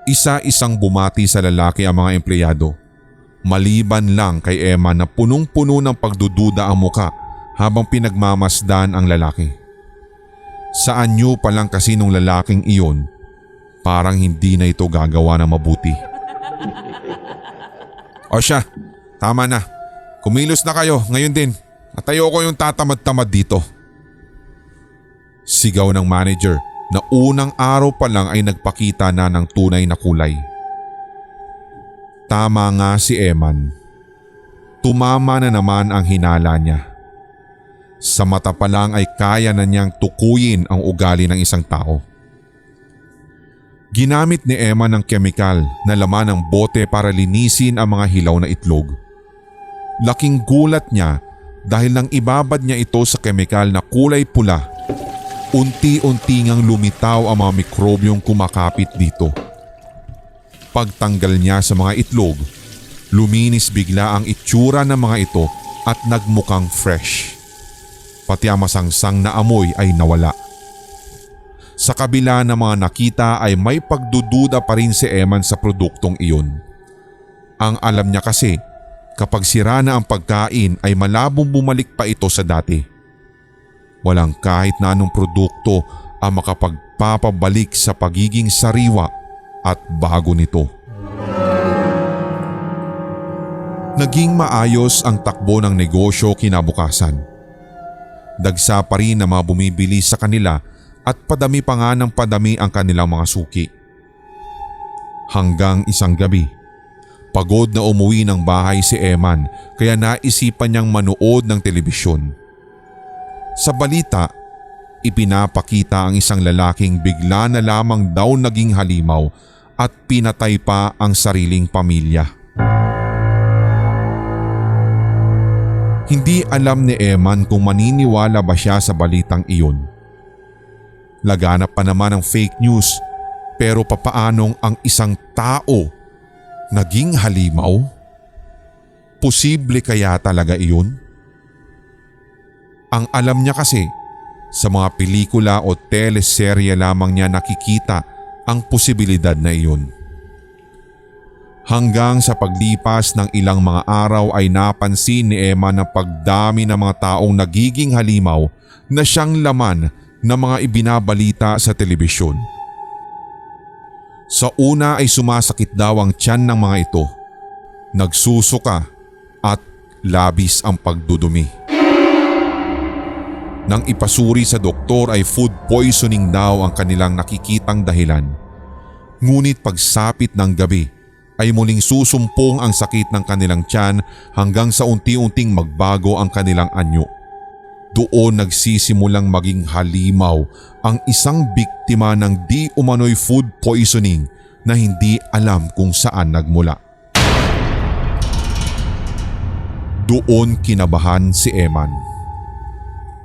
Isa-isang bumati sa lalaki ang mga empleyado. Maliban lang kay Emma na punong-puno ng pagdududa ang muka habang pinagmamasdan ang lalaki. Sa anyo pa lang kasi nung lalaking iyon, parang hindi na ito gagawa ng mabuti. O siya, tama na. Kumilos na kayo ngayon din at ayoko yung tatamad-tamad dito. Sigaw ng manager na unang araw pa lang ay nagpakita na ng tunay na kulay. Tama nga si Eman. Tumama na naman ang hinala niya. Sa mata pa lang ay kaya na niyang tukuyin ang ugali ng isang tao. Ginamit ni Eman ng kemikal na laman ng bote para linisin ang mga hilaw na itlog. Laking gulat niya dahil nang ibabad niya ito sa kemikal na kulay pula, unti-unti ngang lumitaw ang mga mikrobyong kumakapit dito. Pagtanggal niya sa mga itlog, luminis bigla ang itsura ng mga ito at nagmukhang fresh. Pati ang masangsang na amoy ay nawala. Sa kabila ng mga nakita ay may pagdududa pa rin si Eman sa produktong iyon. Ang alam niya kasi, kapag sira na ang pagkain ay malabong bumalik pa ito sa dati. Walang kahit na anong produkto ang makapagpapabalik sa pagiging sariwa at bago nito. Naging maayos ang takbo ng negosyo kinabukasan. Dagsa pa rin na mga bumibili sa kanila at padami pa nga ng padami ang kanilang mga suki. Hanggang isang gabi, pagod na umuwi ng bahay si Eman kaya naisipan niyang manood ng telebisyon. Sa balita, ipinapakita ang isang lalaking bigla na lamang daw naging halimaw at pinatay pa ang sariling pamilya. Hindi alam ni Eman kung maniniwala ba siya sa balitang iyon. Laganap pa naman ang fake news, pero papaanong ang isang tao naging halimaw? Posible kaya talaga iyon? Ang alam niya kasi, sa mga pelikula o teleserye lamang niya nakikita ang posibilidad na iyon. Hanggang sa paglipas ng ilang mga araw ay napansin ni Emma na pagdami ng mga taong nagiging halimaw na siyang laman ng mga ibinabalita sa telebisyon. Sa una ay sumasakit daw ang tiyan ng mga ito, nagsusuka at labis ang pagdudumi. Nang ipasuri sa doktor ay food poisoning daw ang kanilang nakikitang dahilan. Ngunit pagsapit ng gabi ay muling susumpong ang sakit ng kanilang tiyan hanggang sa unti-unting magbago ang kanilang anyo. Doon nagsisimulang maging halimaw ang isang biktima ng di umano'y food poisoning na hindi alam kung saan nagmula. Doon kinabahan si Eman.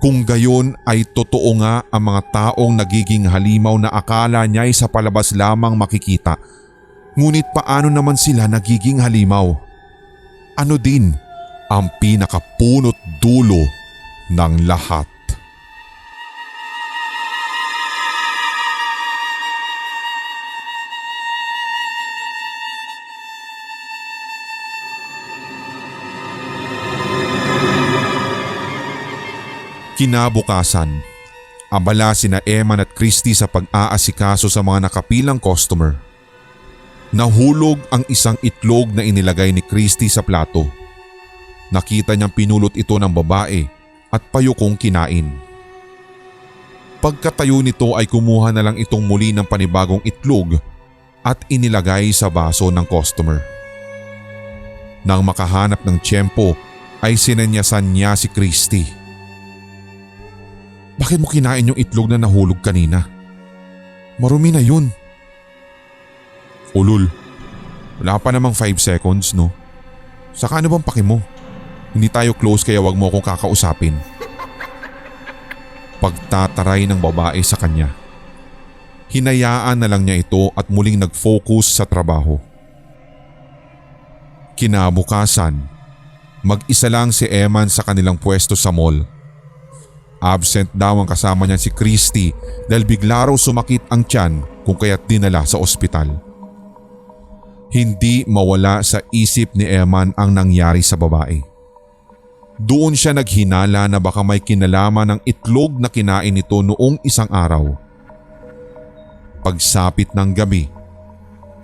Kung gayon ay totoo nga ang mga taong nagiging halimaw na akala niya ay sa palabas lamang makikita. Ngunit paano naman sila nagiging halimaw? Ano din ang pinakapunot dulo ng lahat? Kinabukasan, abala sina Eman at Christy sa pag-aasikaso sa mga nakapilang customer. Nahulog ang isang itlog na inilagay ni Christy sa plato. Nakita niyang pinulot ito ng babae at payukong kinain. Pagkatayo nito ay kumuha na lang itong muli ng panibagong itlog at inilagay sa baso ng customer. Nang makahanap ng tiyempo ay sinanyasan niya si Christy. Bakit mo kinain yung itlog na nahulog kanina? Marumi na yun. Ulul, wala pa namang 5 seconds no? Saka ano bang paki mo? Hindi tayo close kaya wag mo akong kakausapin. Pagtataray ng babae sa kanya. Hinayaan na lang niya ito at muling nag-focus sa trabaho. Kinabukasan, mag-isa lang si Eman sa kanilang pwesto sa mall. Absent daw ang kasama niya si Christy dahil bigla raw sumakit ang tiyan kung kaya't dinala sa ospital. Hindi mawala sa isip ni Eman ang nangyari sa babae. Doon siya naghinala na baka may kinalaman ng itlog na kinain nito noong isang araw. Pagsapit ng gabi,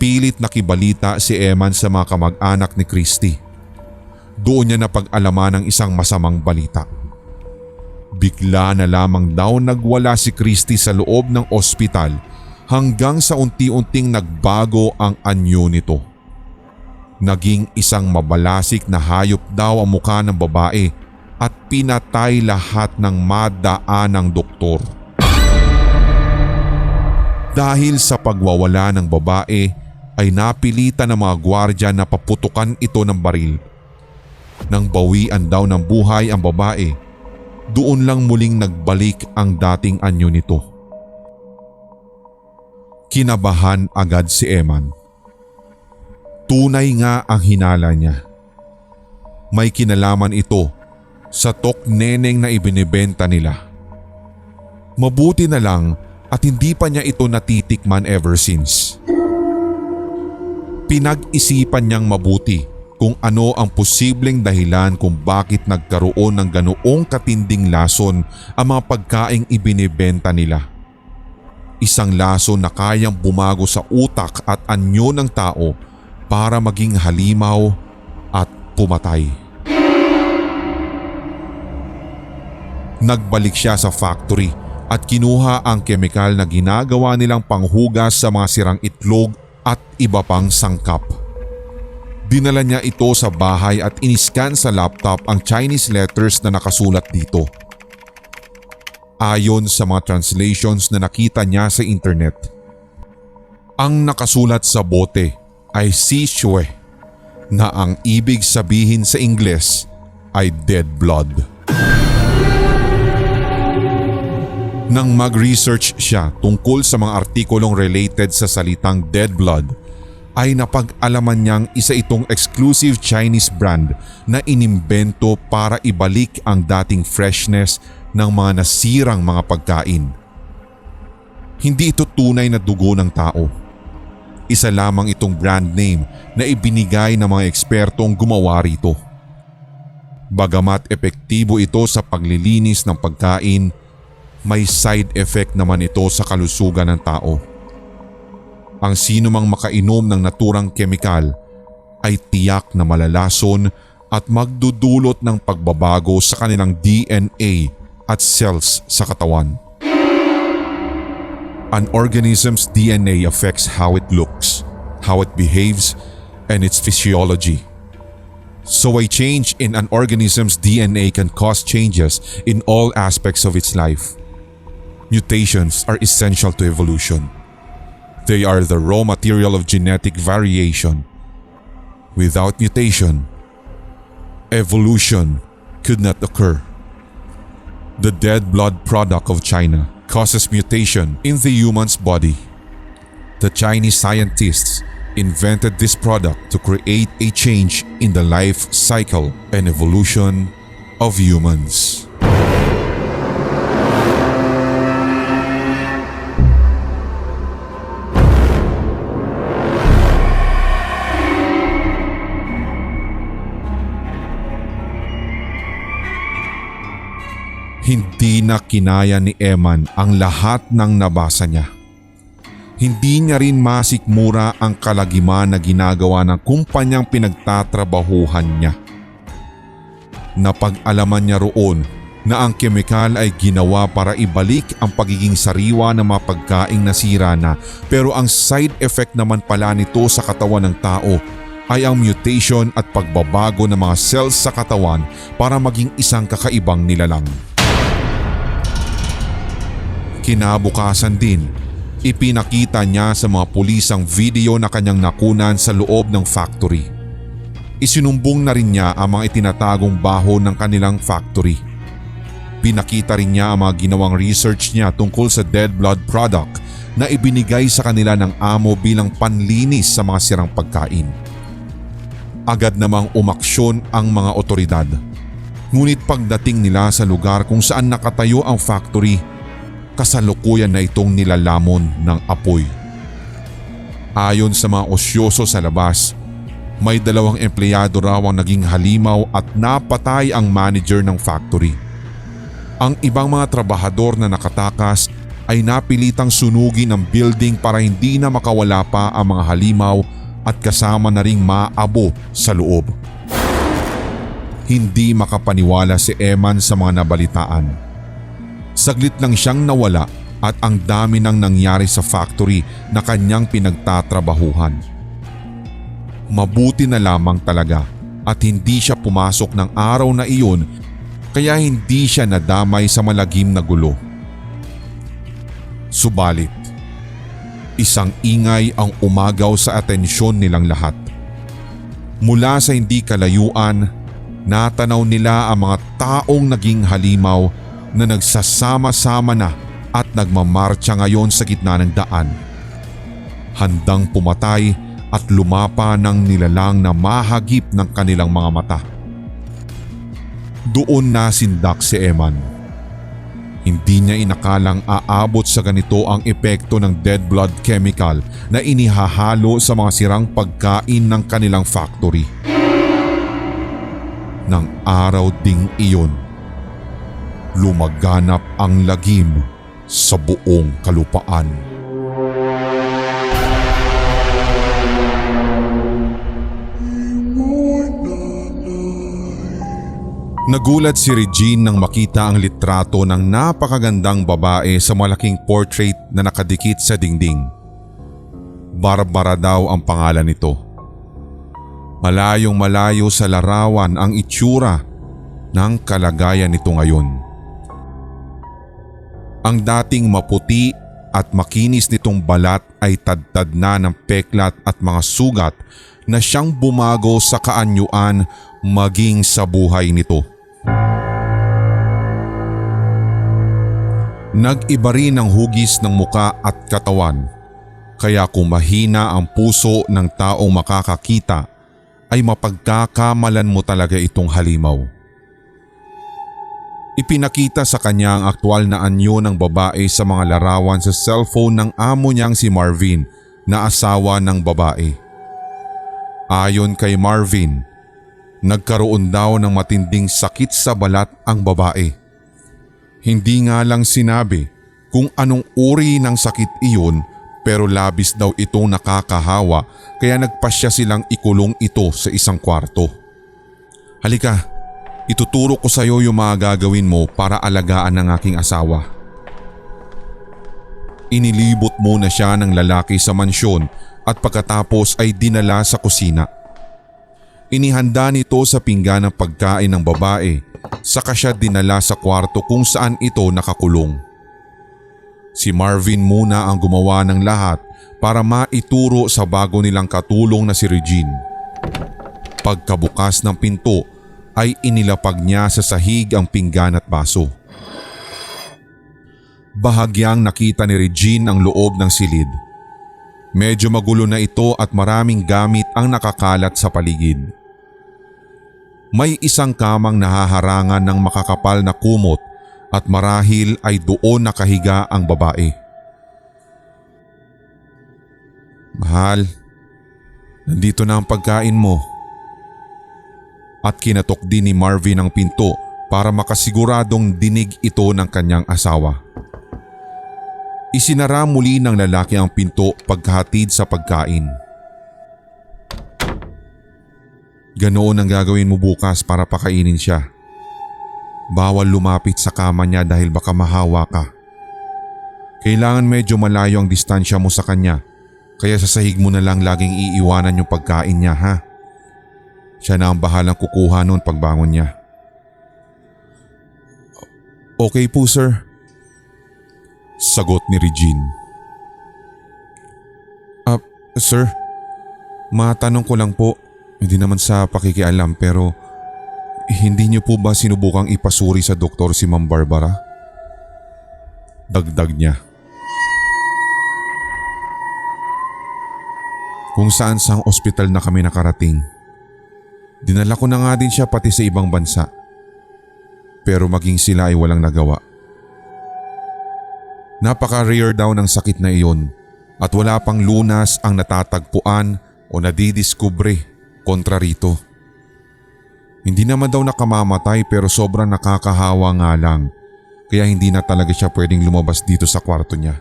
pilit nakibalita si Eman sa mga kamag-anak ni Christy. Doon niya napag-alaman ng isang masamang balita. Bigla na lamang daw nagwala si Christy sa loob ng ospital hanggang sa unti-unting nagbago ang anyo nito. Naging isang mabalasik na hayop daw ang mukha ng babae at pinatay lahat ng madaan ng doktor. Dahil sa pagwawala ng babae ay napilitan ng mga gwardya na paputukan ito ng baril. Nang bawian daw ng buhay ang babae, doon lang muling nagbalik ang dating anyo nito. Kinabahan agad si Eman. Tunay nga ang hinala niya. May kinalaman ito sa tokneneng na ibinibenta nila. Mabuti na lang at hindi pa niya ito natitikman ever since. Pinag-isipan niyang mabuti kung ano ang posibleng dahilan kung bakit nagkaroon ng ganoong katinding lason ang mga pagkaing ibinibenta nila. Isang lason na kayang bumago sa utak at anyo ng tao para maging halimaw at pumatay. Nagbalik siya sa factory at kinuha ang kemikal na ginagawa nilang panghugas sa mga sirang itlog at iba pang sangkap. Dinala niya ito sa bahay at iniskan sa laptop ang Chinese letters na nakasulat dito. Ayon sa mga translations na nakita niya sa internet, ang nakasulat sa bote ay Sishue na ang ibig sabihin sa Ingles ay dead blood. Nang mag-research siya tungkol sa mga artikulong related sa salitang dead blood, ay napag-alaman niyang isa itong exclusive Chinese brand na inimbento para ibalik ang dating freshness ng mga nasirang mga pagkain. Hindi ito tunay na dugo ng tao. Isa lamang itong brand name na ibinigay ng mga ekspertong gumawa rito. Bagamat epektibo ito sa paglilinis ng pagkain, may side effect naman ito sa kalusugan ng tao. Ang sino mang makainom ng naturang kemikal ay tiyak na malalason at magdudulot ng pagbabago sa kanilang DNA at cells sa katawan. An organism's DNA affects how it looks, how it behaves, and its physiology. So a change in an organism's DNA can cause changes in all aspects of its life. Mutations are essential to evolution. They are the raw material of genetic variation. Without mutation, evolution could not occur. The dead blood product of China causes mutation in the human's body. The Chinese scientists invented this product to create a change in the life cycle and evolution of humans. Hindi na kinaya ni Eman ang lahat ng nabasa niya. Hindi niya rin masikmura ang kalagiman na ginagawa ng kumpanyang pinagtatrabahuhan niya. Napag-alaman niya roon na ang kemikal ay ginawa para ibalik ang pagiging sariwa ng mga pagkaing nasira na, pero ang side effect naman pala nito sa katawan ng tao ay ang mutation at pagbabago ng mga cells sa katawan para maging isang kakaibang nilalang. Kinabukasan din, ipinakita niya sa mga pulis ang video na kanyang nakunan sa loob ng factory. Isinumbong na rin niya ang mga itinatagong baho ng kanilang factory. Pinakita rin niya ang mga ginawang research niya tungkol sa dead blood product na ibinigay sa kanila ng amo bilang panlinis sa mga sirang pagkain. Agad namang umaksyon ang mga otoridad. Ngunit pagdating nila sa lugar kung saan nakatayo ang factory, kasalukuyan na itong nilalamon ng apoy. Ayon sa mga osyoso sa labas, may 2 empleyado raw ang naging halimaw at napatay ang manager ng factory. Ang ibang mga trabahador na nakatakas ay napilitang sunugin ang building para hindi na makawala pa ang mga halimaw at kasama na ring maabo sa loob. Hindi makapaniwala si Eman sa mga nabalitaan. Saglit lang siyang nawala at ang dami nang nangyari sa factory na kanyang pinagtatrabahuhan. Mabuti na lamang talaga at hindi siya pumasok ng araw na iyon kaya hindi siya nadamay sa malagim na gulo. Subalit, isang ingay ang umagaw sa atensyon nilang lahat. Mula sa hindi kalayuan, natanaw nila ang mga taong naging halimaw na nagsasama-sama na at nagmamarcha ngayon sa gitna ng daan. Handang pumatay at lumapa ng nilalang na mahagip ng kanilang mga mata. Doon nasindak si Eman. Hindi niya inakalang aabot sa ganito ang epekto ng dead blood chemical na inihahalo sa mga sirang pagkain ng kanilang factory. Nang araw ding iyon, lumaganap ang lagim sa buong kalupaan. Nagulat si Regine nang makita ang litrato ng napakagandang babae sa malaking portrait na nakadikit sa dingding. Barbara daw ang pangalan nito. Malayong malayo sa larawan ang itsura ng kalagayan nito ngayon. Ang dating maputi at makinis nitong balat ay tadtad na ng peklat at mga sugat na siyang bumago sa kaanyuan maging sa buhay nito. Nag-iba rin ang hugis ng muka at katawan, kaya kung mahina ang puso ng taong makakakita ay mapagkakamalan mo talaga itong halimaw. Ipinakita sa kanya ang aktwal na anyo ng babae sa mga larawan sa cellphone ng amo niyang si Marvin na asawa ng babae. Ayon kay Marvin, nagkaroon daw ng matinding sakit sa balat ang babae. Hindi nga lang sinabi kung anong uri ng sakit iyon pero labis daw itong nakakahawa kaya nagpasya silang ikulong ito sa isang kwarto. Halika, ituturo ko sa iyo yung mga gagawin mo para alagaan ng aking asawa. Inilibot muna siya ng lalaki sa mansyon at pagkatapos ay dinala sa kusina. Inihanda nito sa pinggan ng pagkain ng babae, saka siya dinala sa kwarto kung saan ito nakakulong. Si Marvin muna ang gumawa ng lahat para maituro sa bago nilang katulong na si Regine. Pagkabukas ng pinto ay inilapag niya sa sahig ang pinggan at baso. Bahagyang nakita ni Regine ang loob ng silid. Medyo magulo na ito at maraming gamit ang nakakalat sa paligid. May isang kamang nahaharangan ng makakapal na kumot at marahil ay doon nakahiga ang babae. Mahal, nandito na ang pagkain mo. At kinatok din ni Marvin ang pinto para makasiguradong dinig ito ng kanyang asawa. Isinara muli ng lalaki ang pinto pagkahatid sa pagkain. Ganoon ang gagawin mo bukas para pakainin siya. Bawal lumapit sa kama niya dahil baka mahawa ka. Kailangan medyo malayo ang distansya mo sa kanya, kaya sa sahig mo na lang laging iiwanan yung pagkain niya, ha? Siya na ang bahalang kukuha noon pagbangon niya. Okay po, sir. Sagot ni Regine. Sir, matanong ko lang po, hindi naman sa pakikialam pero hindi niyo po ba sinubukang ipasuri sa doktor si Ma'am Barbara? Dagdag niya. Kung saan sang ospital na kami nakarating. Dinala ko na nga din siya pati sa ibang bansa. Pero maging sila ay walang nagawa. Napaka-rare daw ng sakit na iyon at wala pang lunas ang natatagpuan o nadidiskubre kontra rito. Hindi naman daw nakamamatay pero sobrang nakakahawa nga lang kaya hindi na talaga siya pwedeng lumabas dito sa kwarto niya.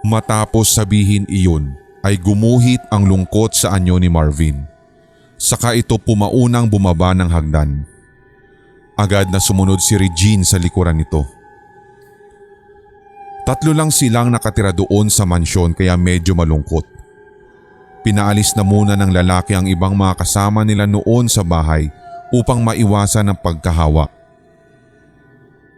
Matapos sabihin iyon ay gumuhit ang lungkot sa anyo ni Marvin. Saka ito pumaunang bumaba ng hagdan. Agad na sumunod si Regine sa likuran nito. 3 lang silang nakatira doon sa mansyon kaya medyo malungkot. Pinaalis na muna ng lalaki ang ibang mga kasama nila noon sa bahay upang maiwasan ang pagkahawa.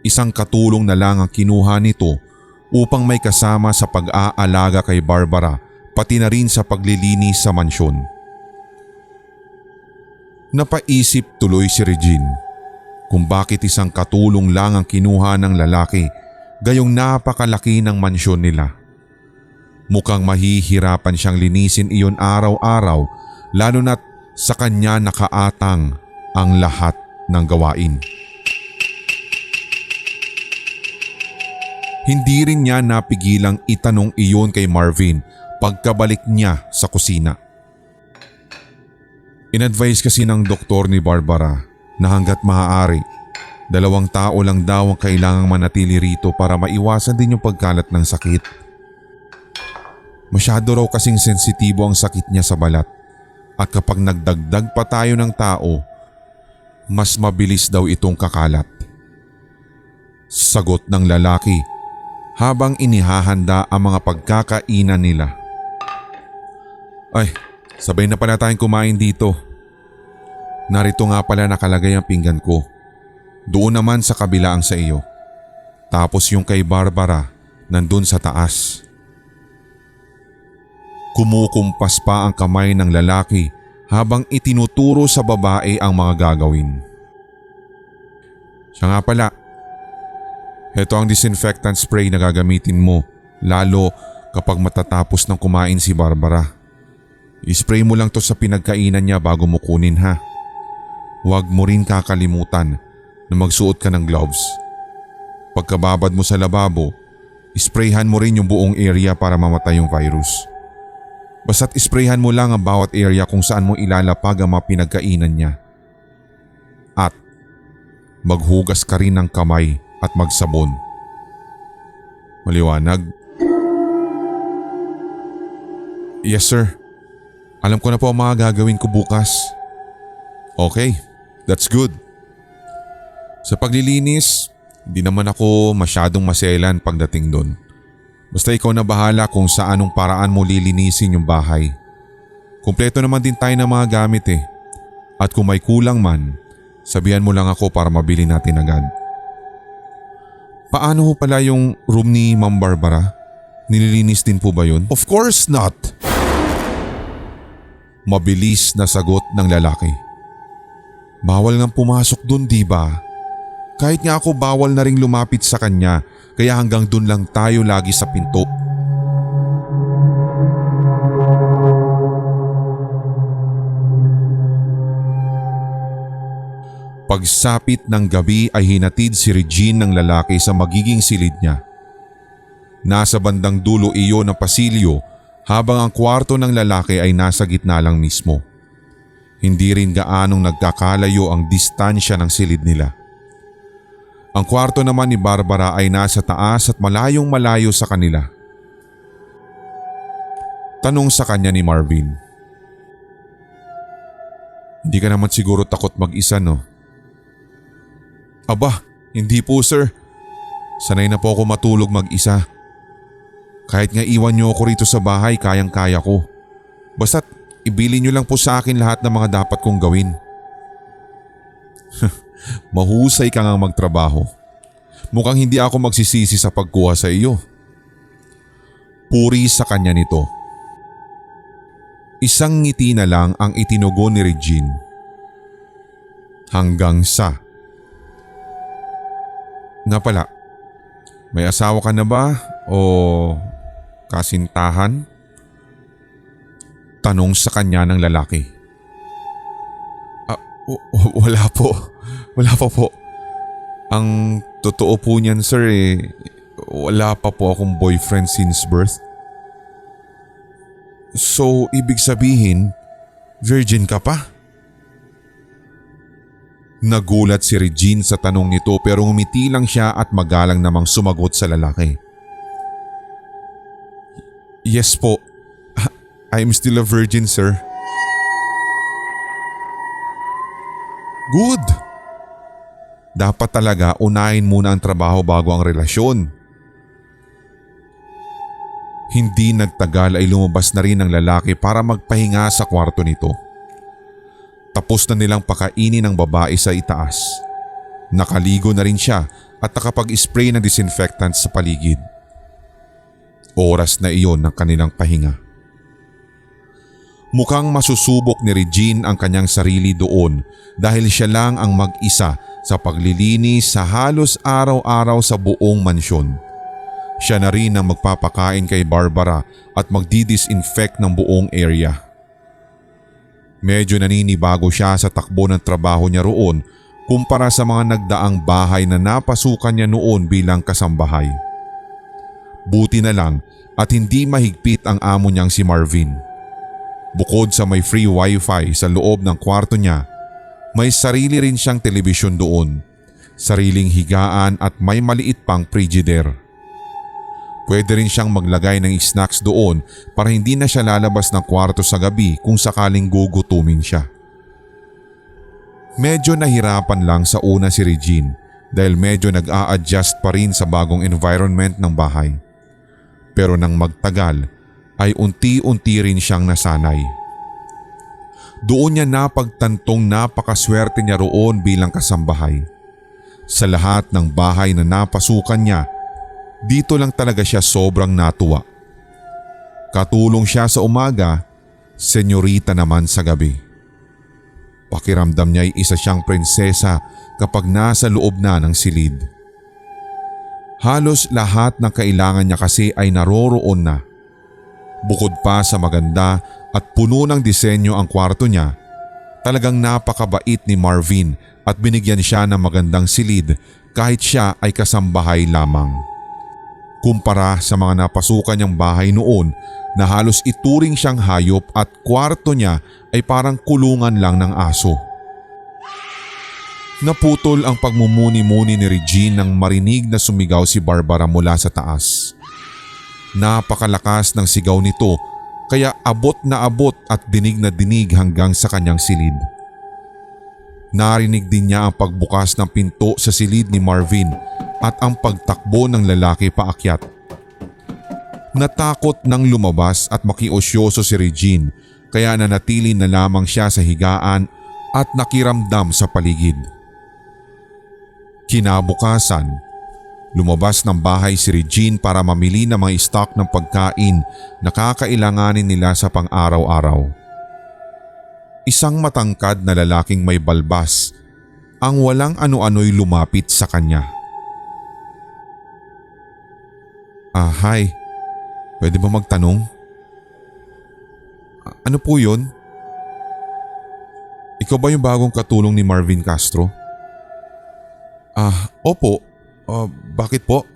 Isang katulong na lang ang kinuha nito upang may kasama sa pag-aalaga kay Barbara pati na rin sa paglilinis sa mansyon. Napaisip tuloy si Regine kung bakit isang katulong lang ang kinuha ng lalaki gayong napakalaki ng mansyon nila. Mukhang mahihirapan siyang linisin iyon araw-araw lalo na't sa kanya nakaatang ang lahat ng gawain. Hindi rin niya napigilang itanong iyon kay Marvin pagkabalik niya sa kusina. In-advise kasi ng doktor ni Barbara na hanggat maaari, 2 tao lang daw ang kailangang manatili rito para maiwasan din yung pagkalat ng sakit. Masyado raw kasing sensitibo ang sakit niya sa balat at kapag nagdagdag pa tayo ng tao, mas mabilis daw itong kakalat. Sagot ng lalaki habang inihahanda ang mga pagkakainan nila. Ay, sabay na pala tayong kumain dito. Narito nga pala nakalagay ang pinggan ko. Doon naman sa kabila ang sa iyo. Tapos yung kay Barbara nandun sa taas. Kumukumpas pa ang kamay ng lalaki habang itinuturo sa babae ang mga gagawin. Siya nga pala, heto ang disinfectant spray na gagamitin mo lalo kapag matatapos ng kumain si Barbara. I-spray mo lang to sa pinagkainan niya bago mo kunin ha. Huwag mo rin kakalimutan na magsuot ka ng gloves. Pagkababad mo sa lababo, isprayhan mo rin yung buong area para mamatay yung virus. Basta't isprayhan mo lang ang bawat area kung saan mo ilalapag ang mga pinagkainan niya. At maghugas ka rin ng kamay at magsabon. Maliwanag? Yes sir. Alam ko na po ang mga gagawin ko bukas. Okay, that's good. Sa paglilinis, hindi naman ako masyadong maselan pagdating doon. Basta ikaw na bahala kung sa anong paraan mo lilinisin yung bahay. Kumpleto naman din tayo ng mga gamit eh. At kung may kulang man, sabihan mo lang ako para mabili natin agad. Paano ho pala yung room ni Ma'am Barbara? Nililinis din po ba yun? Of course not! Mabilis na sagot ng lalaki. Bawal ngang pumasok dun, di ba? Kahit nga ako bawal na ring lumapit sa kanya kaya hanggang dun lang tayo lagi sa pinto. Pagsapit ng gabi ay hinatid si Regine ng lalaki sa magiging silid niya. Nasa bandang dulo iyon ng pasilyo habang ang kwarto ng lalaki ay nasa gitna lang mismo. Hindi rin gaanong nagkakalayo ang distansya ng silid nila. Ang kwarto naman ni Barbara ay nasa taas at malayong malayo sa kanila. Tanong sa kanya ni Marvin. Hindi ka naman siguro takot mag-isa no? Aba, hindi po sir. Sanay na po ako matulog mag-isa. Kahit nga iwan niyo ako rito sa bahay, kayang-kaya ko. Basta't ibili niyo lang po sa akin lahat ng mga dapat kong gawin. Mahusay ka ngang magtrabaho. Mukhang hindi ako magsisisi sa pagkuha sa iyo. Puri sa kanya nito. Isang ngiti na lang ang itinugon ni Regine. Hanggang sa… Nga pala, may asawa ka na ba o kasintahan? Tanong sa kanya ng lalaki. Wala po. Wala pa po. Ang totoo po niyan sir wala pa po akong boyfriend since birth. So ibig sabihin, virgin ka pa? Nagulat si Regine sa tanong nito pero ngumiti lang siya at magalang namang sumagot sa lalaki. Yes po. I'm still a virgin, sir. Good. Dapat talaga unahin muna ang trabaho bago ang relasyon. Hindi nagtagal ay lumabas na rin ang lalaki para magpahinga sa kwarto nito. Tapos na nilang pakainin ang babae sa itaas. Nakaligo na rin siya at nakapag-spray ng disinfectant sa paligid. Oras na iyon ng kanilang pahinga. Mukhang masusubok ni Regine ang kanyang sarili doon dahil siya lang ang mag-isa sa paglilinis sa halos araw-araw sa buong mansyon. Siya na rin ang magpapakain kay Barbara at magdi-disinfect ng buong area. Medyo naninibago siya sa takbo ng trabaho niya roon kumpara sa mga nagdaang bahay na napasukan niya noon bilang kasambahay. Buti na lang at hindi mahigpit ang amo niyang si Marvin. Bukod sa may free wifi sa loob ng kwarto niya, may sarili rin siyang telebisyon doon, sariling higaan at may maliit pang frigidaire. Pwede rin siyang maglagay ng snacks doon para hindi na siya lalabas ng kwarto sa gabi kung sakaling gugutumin siya. Medyo nahirapan lang sa una si Regine dahil medyo nag-a-adjust pa rin sa bagong environment ng bahay. Pero nang magtagal ay unti-unti rin siyang nasanay. Doon niya napagtantong napakaswerte niya roon bilang kasambahay. Sa lahat ng bahay na napasukan niya, dito lang talaga siya sobrang natuwa. Katulong siya sa umaga, senyorita naman sa gabi. Pakiramdam niya ay isa siyang prinsesa kapag nasa loob na ng silid. Halos lahat ng kailangan niya kasi ay naroroon na. Bukod pa sa maganda at puno ng disenyo ang kwarto niya, talagang napakabait ni Marvin at binigyan siya ng magandang silid kahit siya ay kasambahay lamang. Kumpara sa mga napasukan niyang bahay noon na halos ituring siyang hayop at kwarto niya ay parang kulungan lang ng aso. Naputol ang pagmumuni-muni ni Regine nang marinig na sumigaw si Barbara mula sa taas. Napakalakas ng sigaw nito kaya abot na abot at dinig na dinig hanggang sa kanyang silid. Narinig din niya ang pagbukas ng pinto sa silid ni Marvin at ang pagtakbo ng lalaki paakyat. Natakot nang lumabas at makiosyoso si Regine kaya nanatili na lamang siya sa higaan at nakiramdam sa paligid. Kinabukasan, lumabas ng bahay si Regine para mamili ng mga stock ng pagkain na kakailanganin nila sa pang-araw-araw. Isang matangkad na lalaking may balbas ang walang ano-ano'y lumapit sa kanya. Hi. Pwede ba magtanong? Ano po yun? Ikaw ba yung bagong katulong ni Marvin Castro? Opo. Bakit po?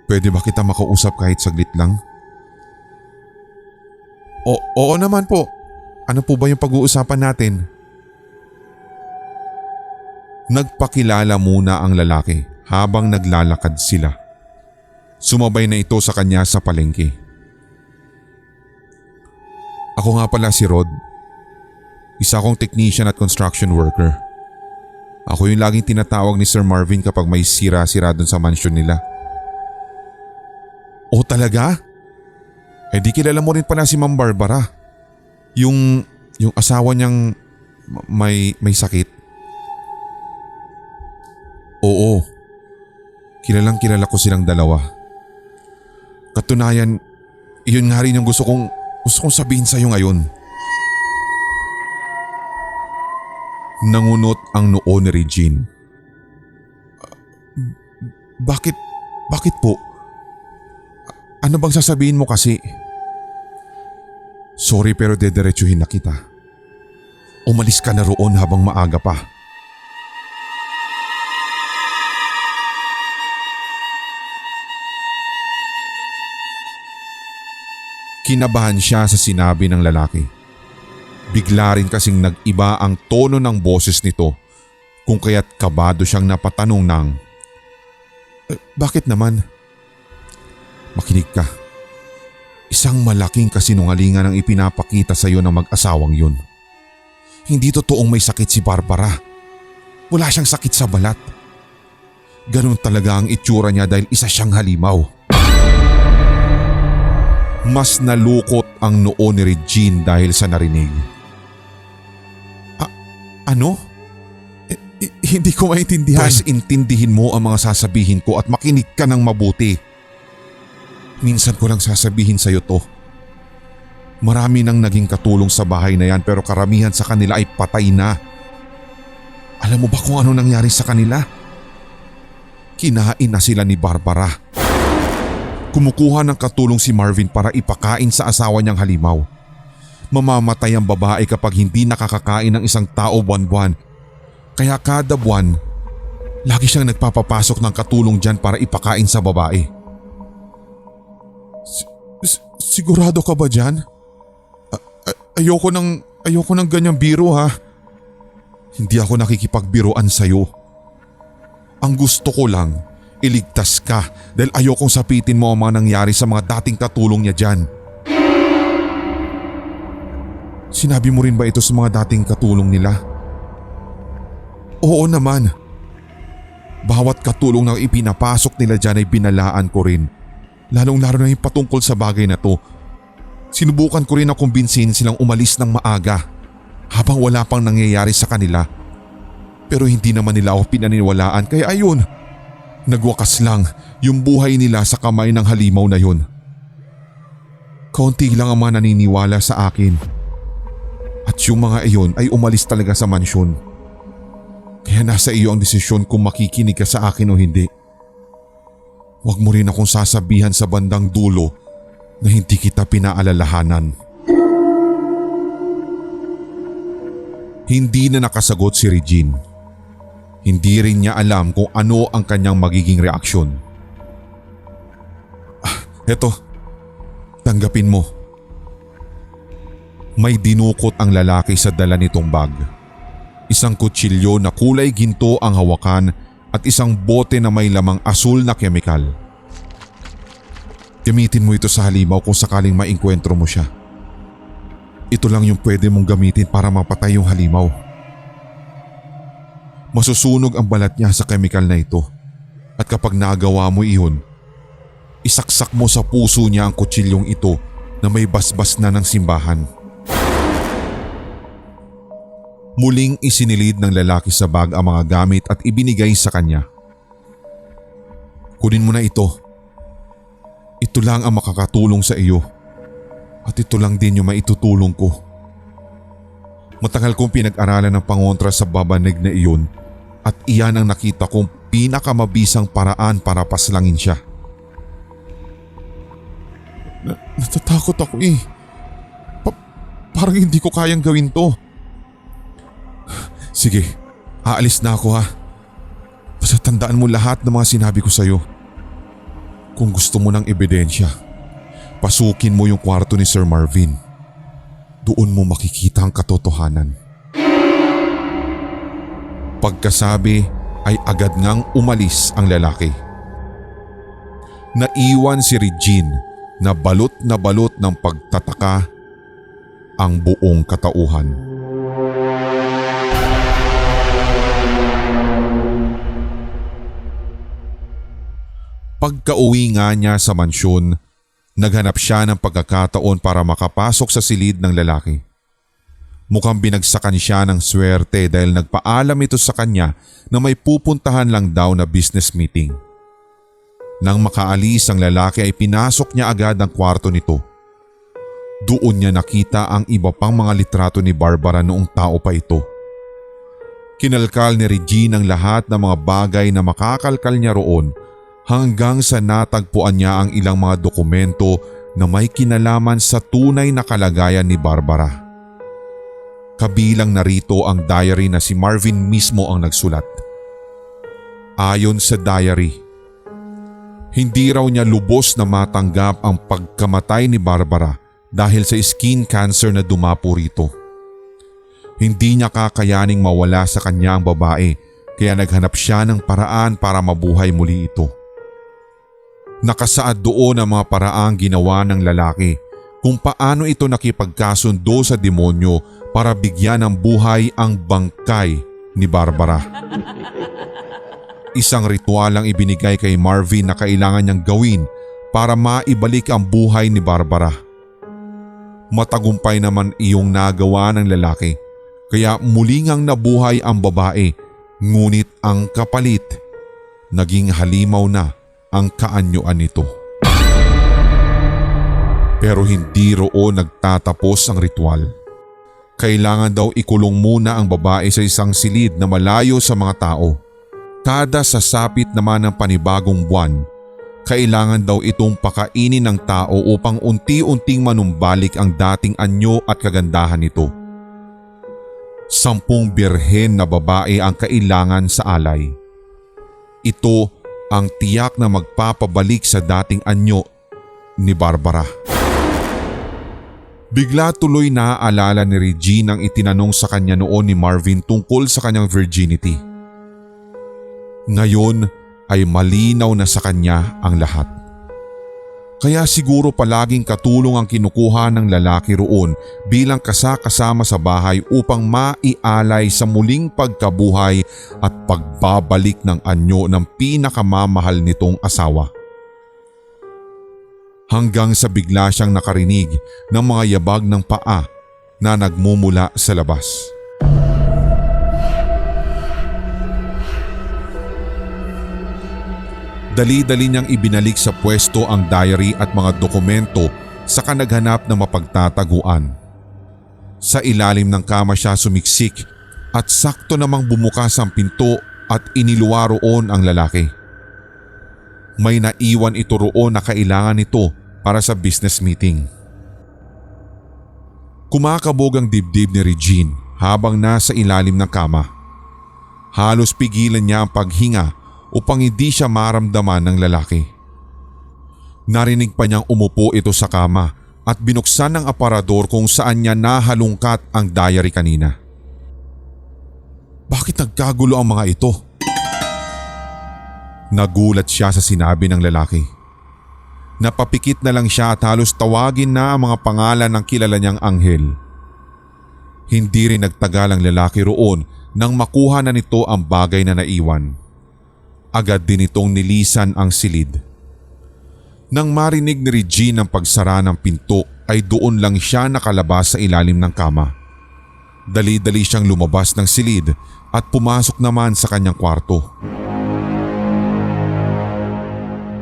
Pwede ba kita makausap kahit saglit lang? Oo naman po. Ano po ba yung pag-uusapan natin? Nagpakilala muna ang lalaki habang naglalakad sila. Sumabay na ito sa kanya sa palengke. Ako nga pala si Rod. Isa akong technician at construction worker. Ako yung laging tinatawag ni Sir Marvin kapag may sira-sira dun sa mansyon nila. Oh talaga? Di kilala mo rin pala si Ma'am Barbara. Yung asawa niyang may sakit. Oo. Kilalang kilala ko silang dalawa. Katunayan, iyon nga rin yung gusto kong sabihin sa'yo ngayon. Nangunot ang noo ni Regine. Bakit po? Ano bang sasabihin mo kasi? Sorry pero dediretsuhin na kita. Umalis ka na roon habang maaga pa. Kinabahan siya sa sinabi ng lalaki. Bigla rin kasing nag-iba ang tono ng boses nito kung kaya't kabado siyang napatanong ng, bakit naman? Makinig ka. Isang malaking kasinungalingan ang ipinapakita sa iyo ng mag-asawang yun. Hindi totoong may sakit si Barbara. Wala siyang sakit sa balat. Ganun talaga ang itsura niya dahil isa siyang halimaw. Mas nalukot ang noo ni Regine dahil sa narinig. Ano? Hindi ko maintindihan. Pwes intindihin mo ang mga sasabihin ko at makinig ka ng mabuti. Minsan ko lang sasabihin sa'yo to. Marami nang naging katulong sa bahay na yan pero karamihan sa kanila ay patay na. Alam mo ba kung ano nangyari sa kanila? Kinain na sila ni Barbara. Kumukuha ng katulong si Marvin para ipakain sa asawa niyang halimaw. Mamamatay ang babae kapag hindi nakakakain ng isang tao buwan-buwan. Kaya kada buwan, lagi siyang nagpapapasok ng katulong dyan para ipakain sa babae. Sigurado ka ba dyan? Ayoko ng ganyang biro ha. Hindi ako nakikipagbiruan sa'yo. Ang gusto ko lang, iligtas ka dahil ayokong sapitin mo ang mga nangyari sa mga dating katulong niya dyan. Sinabi mo rin ba ito sa mga dating katulong nila? Oo naman. Bawat katulong na ipinapasok nila dyan ay binalaan ko rin. Lalong-lalo na yung patungkol sa bagay na to. Sinubukan ko rin na kumbinsin silang umalis ng maaga habang wala pang nangyayari sa kanila. Pero hindi naman nila ako pinaniniwalaan kaya ayun, nagwakas lang yung buhay nila sa kamay ng halimaw na yun. Kaunti lang ang mga naniniwala sa akin. At yung mga iyon ay umalis talaga sa mansyon. Kaya nasa iyo ang desisyon kung makikinig ka sa akin o hindi. Huwag mo rin akong sasabihan sa bandang dulo na hindi kita pinaalalahanan. Hindi na nakasagot si Regine. Hindi rin niya alam kung ano ang kanyang magiging reaksyon. Eto, tanggapin mo. May dinukot ang lalaki sa dala nitong bag. Isang kutsilyo na kulay ginto ang hawakan at isang bote na may lamang asul na kemikal. Gamitin mo ito sa halimaw kung sakaling maengkwentro mo siya. Ito lang yung pwede mong gamitin para mapatay yung halimaw. Masusunog ang balat niya sa kemikal na ito at kapag nagawa mo iyon, isaksak mo sa puso niya ang kutsilyong ito na may basbas na ng simbahan. Muling isinilid ng lalaki sa bag ang mga gamit at ibinigay sa kanya. Kunin mo na ito. Ito lang ang makakatulong sa iyo. At ito lang din yung maitutulong ko. Matagal kong pinag-aralan ng pangontra sa babanig na iyon at iyan ang nakita kong pinakamabisang paraan para paslangin siya. Natatakot ako eh. Parang hindi ko kayang gawin to. Sige, aalis na ako ha. Basta tandaan mo lahat ng mga sinabi ko sa'yo. Kung gusto mo ng ebidensya, pasukin mo yung kwarto ni Sir Marvin. Doon mo makikita ang katotohanan. Pagkasabi ay agad ngang umalis ang lalaki. Naiwan si Regine na balot ng pagtataka ang buong katauhan. Pagka-uwi nga niya sa mansyon, naghanap siya ng pagkakataon para makapasok sa silid ng lalaki. Mukhang binagsakan siya ng swerte dahil nagpaalam ito sa kanya na may pupuntahan lang daw na business meeting. Nang makaalis ang lalaki ay pinasok niya agad ang kwarto nito. Doon niya nakita ang iba pang mga litrato ni Barbara noong tao pa ito. Kinalkal ni Regine ang lahat ng mga bagay na makakalkal niya roon hanggang sa natagpuan niya ang ilang mga dokumento na may kinalaman sa tunay na kalagayan ni Barbara. Kabilang narito ang diary na si Marvin mismo ang nagsulat. Ayon sa diary, hindi raw niya lubos na matanggap ang pagkamatay ni Barbara dahil sa skin cancer na dumapo rito. Hindi niya kakayaning mawala sa kanya ang babae kaya naghanap siya ng paraan para mabuhay muli ito. Nakasaad doon ang mga paraang ginawa ng lalaki kung paano ito nakipagkasundo sa demonyo para bigyan ng buhay ang bangkay ni Barbara. Isang ritual ang ibinigay kay Marvin na kailangan niyang gawin para maibalik ang buhay ni Barbara. Matagumpay naman iyong nagawa ng lalaki, kaya muli ngang nabuhay ang babae, ngunit ang kapalit, naging halimaw na ang kaanyuan nito. Pero hindi roon nagtatapos ang ritual. Kailangan daw ikulong muna ang babae sa isang silid na malayo sa mga tao. Kada sasapit naman ng panibagong buwan, kailangan daw itong pakainin ng tao upang unti-unting manumbalik ang dating anyo at kagandahan nito. 10 birhen na babae ang kailangan sa alay. Ito ang tiyak na magpapabalik sa dating anyo ni Barbara. Bigla tuloy naaalala ni Regine ang itinanong sa kanya noon ni Marvin tungkol sa kanyang virginity. Ngayon ay malinaw na sa kanya ang lahat. Kaya siguro palaging katulong ang kinukuha ng lalaki roon bilang kasama sa bahay upang maialay sa muling pagkabuhay at pagbabalik ng anyo ng pinakamamahal nitong asawa. Hanggang sa bigla siyang nakarinig ng mga yabag ng paa na nagmumula sa labas. Dali-dali niyang ibinalik sa pwesto ang diary at mga dokumento saka naghanap ng mapagtataguan. Sa ilalim ng kama siya sumiksik at sakto namang bumukas ang pinto at iniluwa roon ang lalaki. May naiwan ito roon na kailangan nito para sa business meeting. Kumakabog ang dibdib ni Regine habang nasa ilalim ng kama. Halos pigilan niya ang paghinga upang hindi siya maramdaman ng lalaki. Narinig pa niyang umupo ito sa kama at binuksan ng aparador kung saan niya nahalungkat ang diary kanina. Bakit nagkagulo ang mga ito? Nagulat siya sa sinabi ng lalaki. Napapikit na lang siya at halos tawagin na ang mga pangalan ng kilala niyang anghel. Hindi rin nagtagal ang lalaki roon nang makuha na nito ang bagay na naiwan. Agad din itong nilisan ang silid. Nang marinig ni Regine ang pagsara ng pinto ay doon lang siya nakalabas sa ilalim ng kama. Dali-dali siyang lumabas ng silid at pumasok naman sa kanyang kwarto.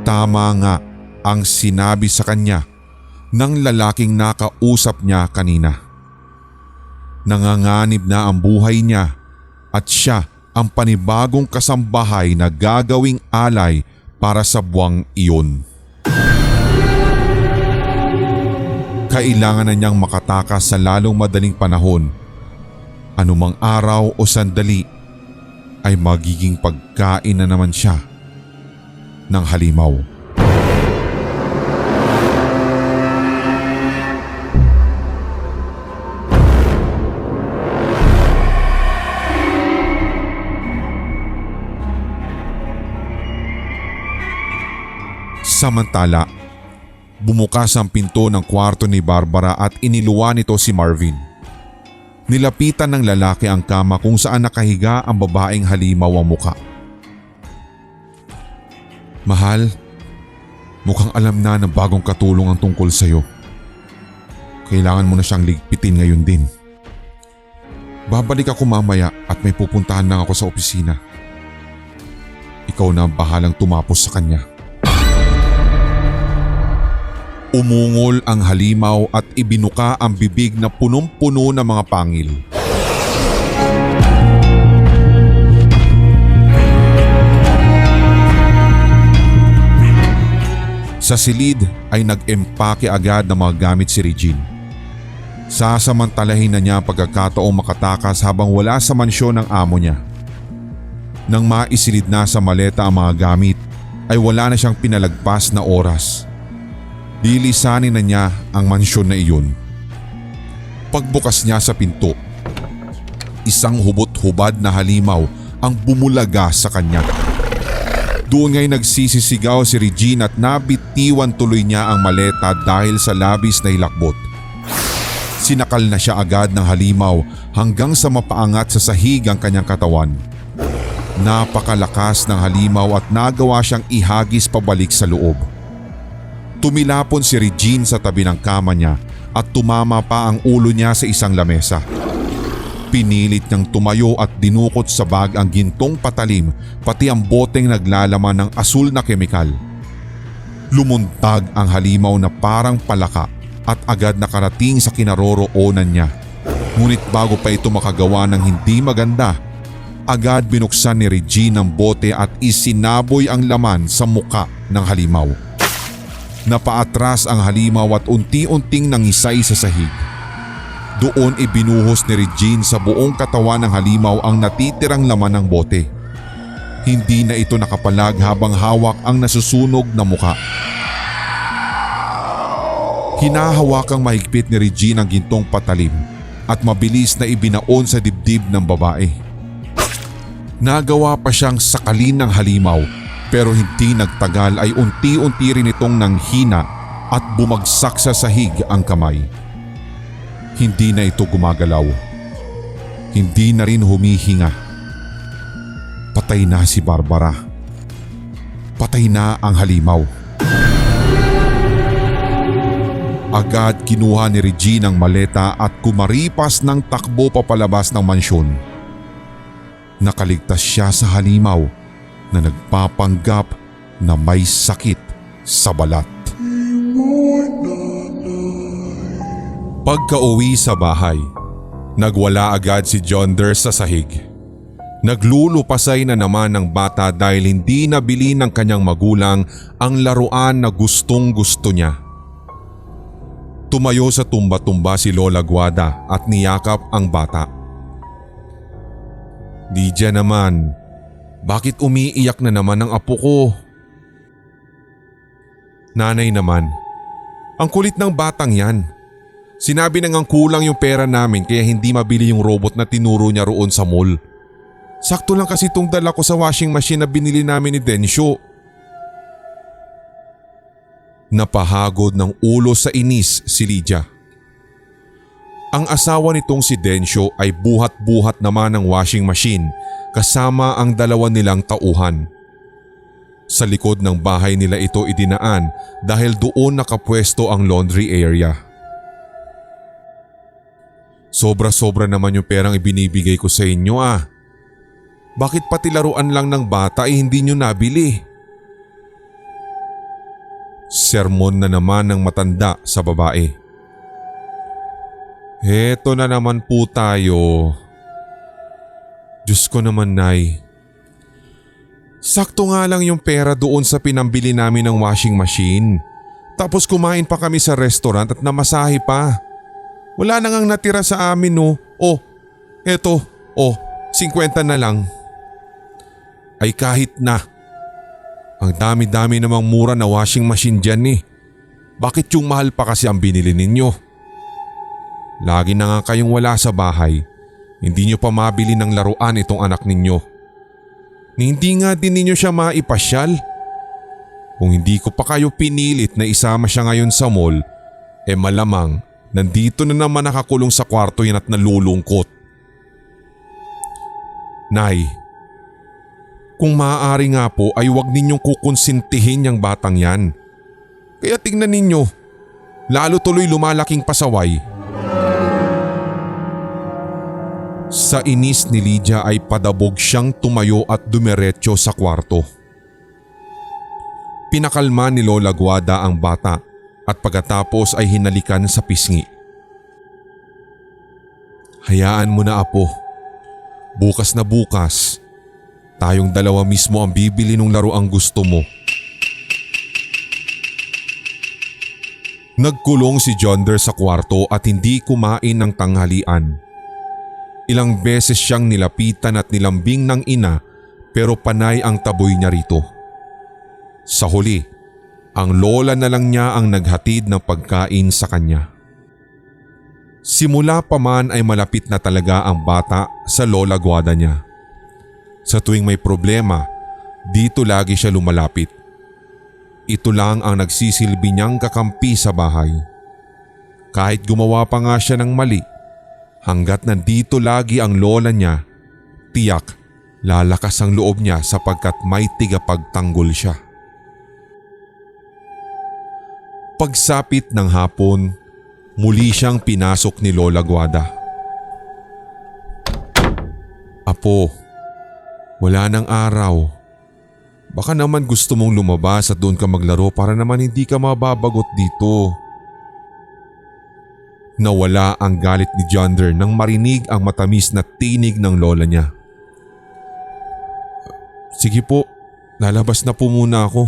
Tama nga ang sinabi sa kanya ng lalaking nakausap niya kanina. Nanganganib na ang buhay niya at siya ang panibagong kasambahay na gagawing alay para sa buwang iyon. Kailangan na niyang makatakas sa lalong madaling panahon. Anumang araw o sandali ay magiging pagkain na naman siya ng halimaw. Samantala, bumukas ang pinto ng kwarto ni Barbara at iniluwa nito si Marvin. Nilapitan ng lalaki ang kama kung saan nakahiga ang babaeng halimaw ang muka. Mahal, mukhang alam na ng bagong katulong ang tungkol sa'yo. Kailangan mo na siyang ligpitin ngayon din. Babalik ako mamaya at may pupuntahan lang ako sa opisina. Ikaw na ang bahalang tumapos sa kanya. Umungol ang halimaw at ibinuka ang bibig na punong-puno ng mga pangil. Sa silid ay nag-empake agad ng mga gamit si Regine. Sasamantalahin na niya ang pagkakataong makatakas habang wala sa mansyon ng amo niya. Nang maisilid na sa maleta ang mga gamit ay wala na siyang pinalagpas na oras. Lilisanin na niya ang mansyon na iyon. Pagbukas niya sa pinto, isang hubot-hubad na halimaw ang bumulaga sa kanya. Doon nga'y nagsisisigaw si Regine at nabitiwan tuloy niya ang maleta dahil sa labis na hilakbot. Sinakal na siya agad ng halimaw hanggang sa mapaangat sa sahig ang kanyang katawan. Napakalakas ng halimaw at nagawa siyang ihagis pabalik sa loob. Tumilapon si Regine sa tabi ng kama niya at tumama pa ang ulo niya sa isang lamesa. Pinilit niyang tumayo at dinukot sa bag ang gintong patalim pati ang boteng naglalaman ng asul na kemikal. Lumuntag ang halimaw na parang palaka at agad nakarating sa kinaroroonan niya. Ngunit bago pa ito makagawa ng hindi maganda, agad binuksan ni Regine ang bote at isinaboy ang laman sa muka ng halimaw. Napaatras ang halimaw at unti-unting nangisay sa sahig. Doon ibinuhos ni Regine sa buong katawan ng halimaw ang natitirang laman ng bote. Hindi na ito nakapalag habang hawak ang nasusunog na muka. Hinahawakang mahigpit ni Regine ang gintong patalim at mabilis na ibinaon sa dibdib ng babae. Nagawa pa siyang sakalin ng halimaw pero hindi nagtagal ay unti-unti rin itong nanghina at bumagsak sa sahig ang kamay. Hindi na ito gumagalaw. Hindi na rin humihinga. Patay na si Barbara. Patay na ang halimaw. Agad kinuha ni Regine ang maleta at kumaripas ng takbo papalabas ng mansyon. Nakaligtas siya sa halimaw na nagpapanggap na may sakit sa balat. Pagka-uwi sa bahay, nagwala agad si Jonder sa sahig. Naglulupasay na naman ng bata dahil hindi nabili ng kanyang magulang ang laruan na gustong gusto niya. Tumayo sa tumba-tumba si Lola Guada at niyakap ang bata. Lydia naman, bakit umiiyak na naman ang apo ko? Nanay naman, ang kulit ng batang yan. Sinabi na ngang kulang yung pera namin kaya hindi mabili yung robot na tinuro niya roon sa mall. Sakto lang kasi itong dala ko sa washing machine na binili namin ni Densyo. Napahagod ng ulo sa inis si Lydia. Ang asawa nitong si Densyo ay buhat-buhat naman ng washing machine kasama ang dalawa nilang tauhan. Sa likod ng bahay nila ito idinaan dahil doon nakapwesto ang laundry area. Sobra-sobra naman yung perang ibinibigay ko sa inyo ah. Bakit pati laruan lang ng bata ay hindi nyo nabili? Sermon na naman ng matanda sa babae. Heto na naman po tayo. Diyos ko naman, Nay. Sakto nga lang yung pera doon sa pinambili namin ng washing machine. Tapos kumain pa kami sa restaurant at namasahe pa. Wala na ngang natira sa amin no. Oh, eto. Oh, 50 na lang. Ay kahit na. Ang dami-dami namang mura na washing machine dyan eh. Bakit yung mahal pa kasi ang binili ninyo? Lagi na nga kayong wala sa bahay. Hindi nyo pa mabili ng laruan itong anak ninyo. Hindi nga din ninyo siya maipasyal. Kung hindi ko pa kayo pinilit na isama siya ngayon sa mall, malamang nandito na naman nakakulong sa kwarto yan at nalulungkot. Nay, kung maaari nga po ay huwag ninyong kukonsintihin yung batang yan. Kaya tingnan ninyo, lalo tuloy lumalaking pasaway. Sa inis ni Lydia ay padabog siyang tumayo at dumiretso sa kwarto. Pinakalma ni Lola Guada ang bata at pagkatapos ay hinalikan sa pisngi. Hayaan mo na apo. Bukas na bukas, tayong dalawa mismo ang bibili ng laruang gusto mo. Nagkulong si Jonder sa kwarto at hindi kumain ng tanghalian. Ilang beses siyang nilapitan at nilambing ng ina pero panay ang taboy niya rito. Sa huli, ang lola na lang niya ang naghatid ng pagkain sa kanya. Simula pa man ay malapit na talaga ang bata sa Lola Guada niya. Sa tuwing may problema, dito lagi siya lumalapit. Ito lang ang nagsisilbi niyang kakampi sa bahay. Kahit gumawa pa nga siya ng mali, hanggat nandito lagi ang lola niya, tiyak lalakas ang loob niya sapagkat may tigapagtanggol siya. Pagsapit ng hapon, muli siyang pinasok ni Lola Guada. Apo, wala nang araw. Baka naman gusto mong lumabas at doon ka maglaro para naman hindi ka mababagot dito. Nawala ang galit ni Jonder nang marinig ang matamis na tinig ng lola niya. Sige po, lalabas na po muna ako.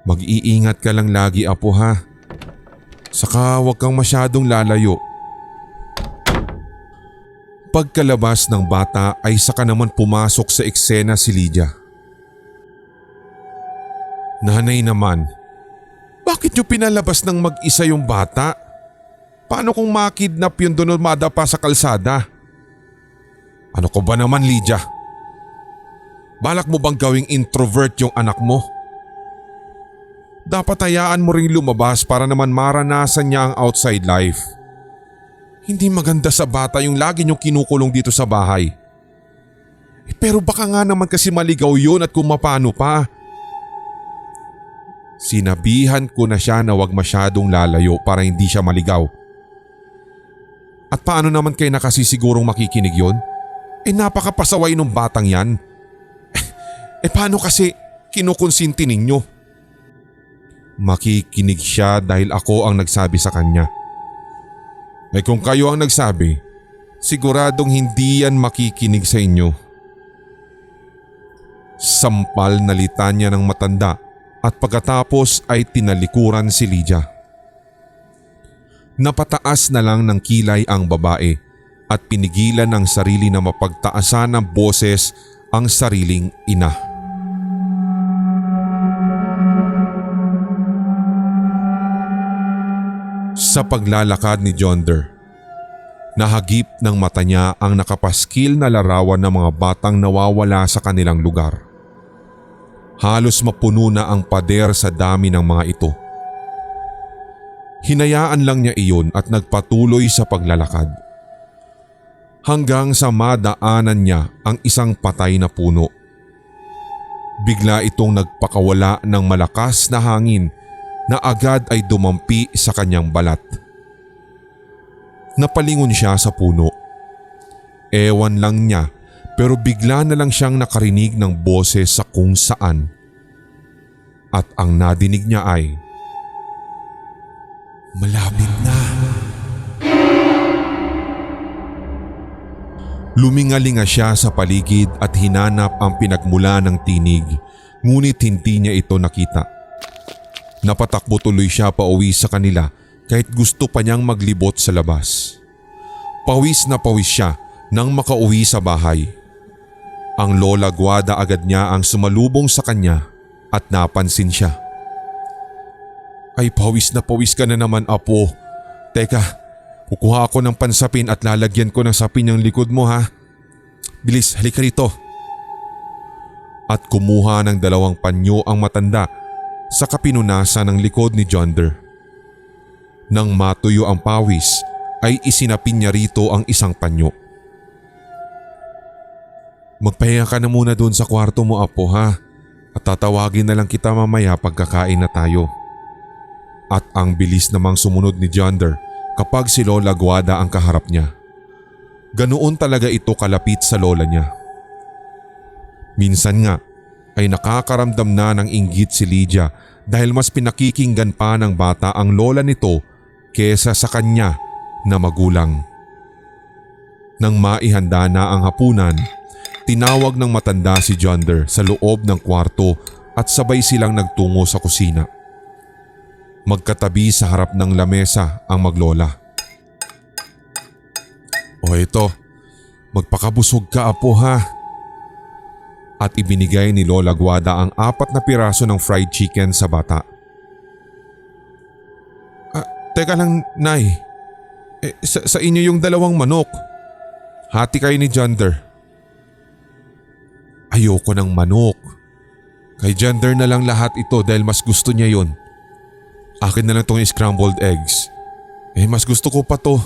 Mag-iingat ka lang lagi, apo, ha. Saka huwag kang masyadong lalayo. Pagkalabas ng bata ay saka naman pumasok sa eksena si Lydia. Nanay naman, bakit niyo pinalabas ng mag-isa yung bata? Paano kung makidnap yun doon o madapa sa kalsada? Ano ko ba naman, Lydia? Balak mo bang gawing introvert yung anak mo? Dapat hayaan mo ring lumabas para naman maranasan niya ang outside life. Hindi maganda sa bata yung lagi niyong kinukulong dito sa bahay. Pero baka nga naman kasi maligaw yun at kung mapano pa. Sinabihan ko na siya na wag masyadong lalayo para hindi siya maligaw. At paano naman kayo nakasisigurong makikinig yun? Napakapasaway ng batang yan. Paano kasi kinukonsinti ninyo? Makikinig siya dahil ako ang nagsabi sa kanya. Kung kayo ang nagsabi, siguradong hindi yan makikinig sa inyo. Sampal na litanya ng matanda at pagkatapos ay tinalikuran si Lydia. Napataas na lang ng kilay ang babae at pinigilan ng sarili na mapagtaasan ng boses ang sariling ina. Sa paglalakad ni Jonder, nahagip ng mata niya ang nakapaskil na larawan ng mga batang nawawala sa kanilang lugar. Halos mapuno na ang pader sa dami ng mga ito. Hinayaan lang niya iyon at nagpatuloy sa paglalakad. Hanggang sa madaanan niya ang isang patay na puno. Bigla itong nagpakawala ng malakas na hangin na agad ay dumampi sa kanyang balat. Napalingon siya sa puno. Ewan lang niya pero bigla na lang siyang nakarinig ng boses sa kung saan. At ang nadinig niya ay, "Malapit na." Lumingalinga siya sa paligid at hinanap ang pinagmula ng tinig, ngunit hindi niya ito nakita. Napatakbo tuloy siya pauwi sa kanila kahit gusto pa niyang maglibot sa labas. Pawis na pawis siya nang makauwi sa bahay. Ang Lola Guada agad niya ang sumalubong sa kanya at napansin siya. "Ay, pawis na pawis ka na naman, apo. Teka, kukuha ako ng pansapin at lalagyan ko ng sapin yung likod mo, ha. Bilis, halika rito." At kumuha ng 2 panyo ang matanda sa kapinunasan ng likod ni Jonder. Nang matuyo ang pawis ay isinapin niya rito ang isang panyo. "Magpahinga ka na muna doon sa kwarto mo, apo, ha, at tatawagin na lang kita mamaya pagkakain na tayo." At ang bilis namang sumunod ni Jonder kapag si Lola Guada ang kaharap niya. Ganoon talaga ito kalapit sa lola niya. Minsan nga ay nakakaramdam na ng inggit si Lydia dahil mas pinakikinggan pa ng bata ang lola nito kesa sa kanya na magulang. Nang maihanda na ang hapunan, tinawag ng matanda si Jonder sa loob ng kwarto at sabay silang nagtungo sa kusina. Magkatabi sa harap ng lamesa ang maglola. "O ito, magpakabusog ka, apo, ha." At ibinigay ni Lola Guada ang 4 na piraso ng fried chicken sa bata. Teka lang, Nay. Sa inyo yung 2 manok. Hati kayo ni Jonder." "Ayoko ng manok. Kay Jonder na lang lahat ito dahil mas gusto niya yon. Akin na lang tong scrambled eggs. Mas gusto ko pa to,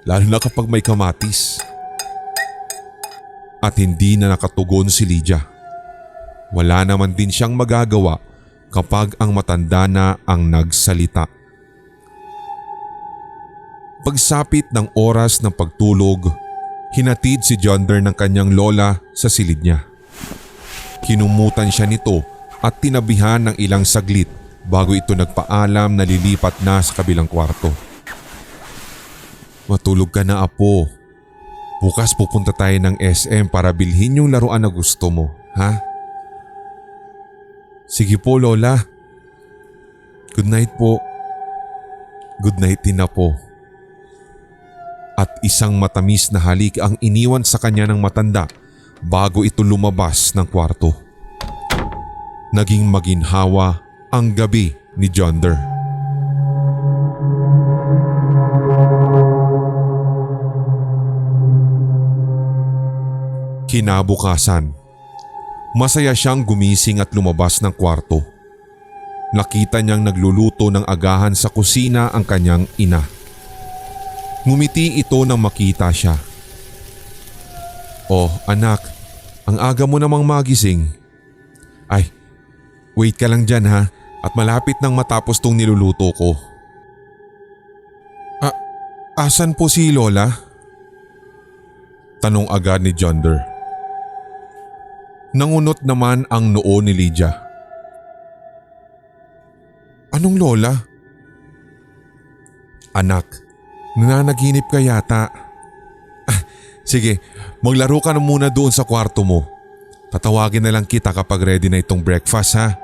lalo na kapag may kamatis. At hindi na nakatugon si Lydia. Wala naman din siyang magagawa kapag ang matanda na ang nagsalita. Pagsapit ng oras ng pagtulog, hinatid si Jonder ng kanyang lola sa silid niya. Kinumutan siya nito at tinabihan ng ilang saglit bago ito nagpaalam na lilipat na sa kabilang kwarto. Matulog ka na, apo. Bukas pupunta tayo ng SM para bilhin yung laruan na gusto mo, ha? Sige po, lola. Good night po. Good night din na po. At isang matamis na halik ang iniwan sa kanya ng matanda bago ito lumabas ng kwarto. Naging maginhawa ang gabi ni Jonder. Kinabukasan, masaya siyang gumising at lumabas ng kwarto. Nakita niyang nagluluto ng agahan sa kusina ang kanyang ina. Ngumiti ito nang makita siya. "Oh anak, ang aga mo namang magising." "Ay, wait ka lang dyan ha, at malapit nang matapos tong niluluto ko." Asan po si Lola?" Tanong agad ni Jonder. Nangunot naman ang noo ni Lydia. "Anong lola?" "Anak, nananaginip ka yata." Sige, maglaro ka na muna doon sa kwarto mo. Tatawagin na lang kita kapag ready na itong breakfast, ha?"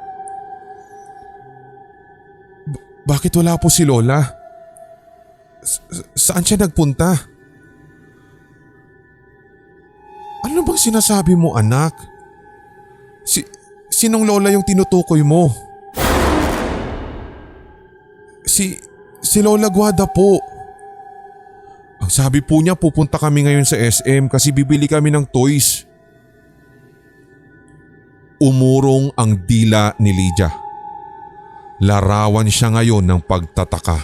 Bakit wala po si Lola? Saan siya nagpunta? Ano bang sinasabi mo, anak? Sinong lola yung tinutukoy mo? Si Lola Guada po. Ang sabi po niya pupunta kami ngayon sa SM kasi bibili kami ng toys. Umurong ang dila ni Lydia. Larawan siya ngayon ng pagtataka.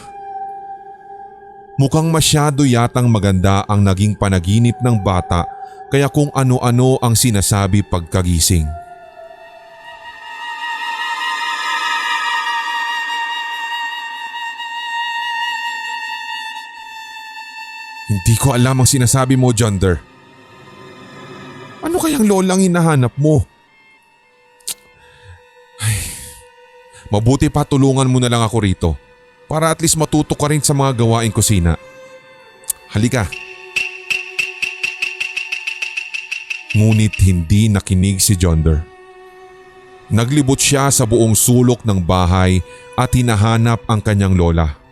Mukhang masyado yatang maganda ang naging panaginip ng bata kaya kung ano-ano ang sinasabi pagkagising. Hindi ko alam ang sinasabi mo, Jonder. Ano kayang lolang hinahanap mo? Ay, mabuti pa tulungan mo na lang ako rito para at least matuto ka rin sa mga gawaing kusina. Halika. Ngunit hindi nakinig si Jonder. Naglibot siya sa buong sulok ng bahay at hinahanap ang kanyang lola.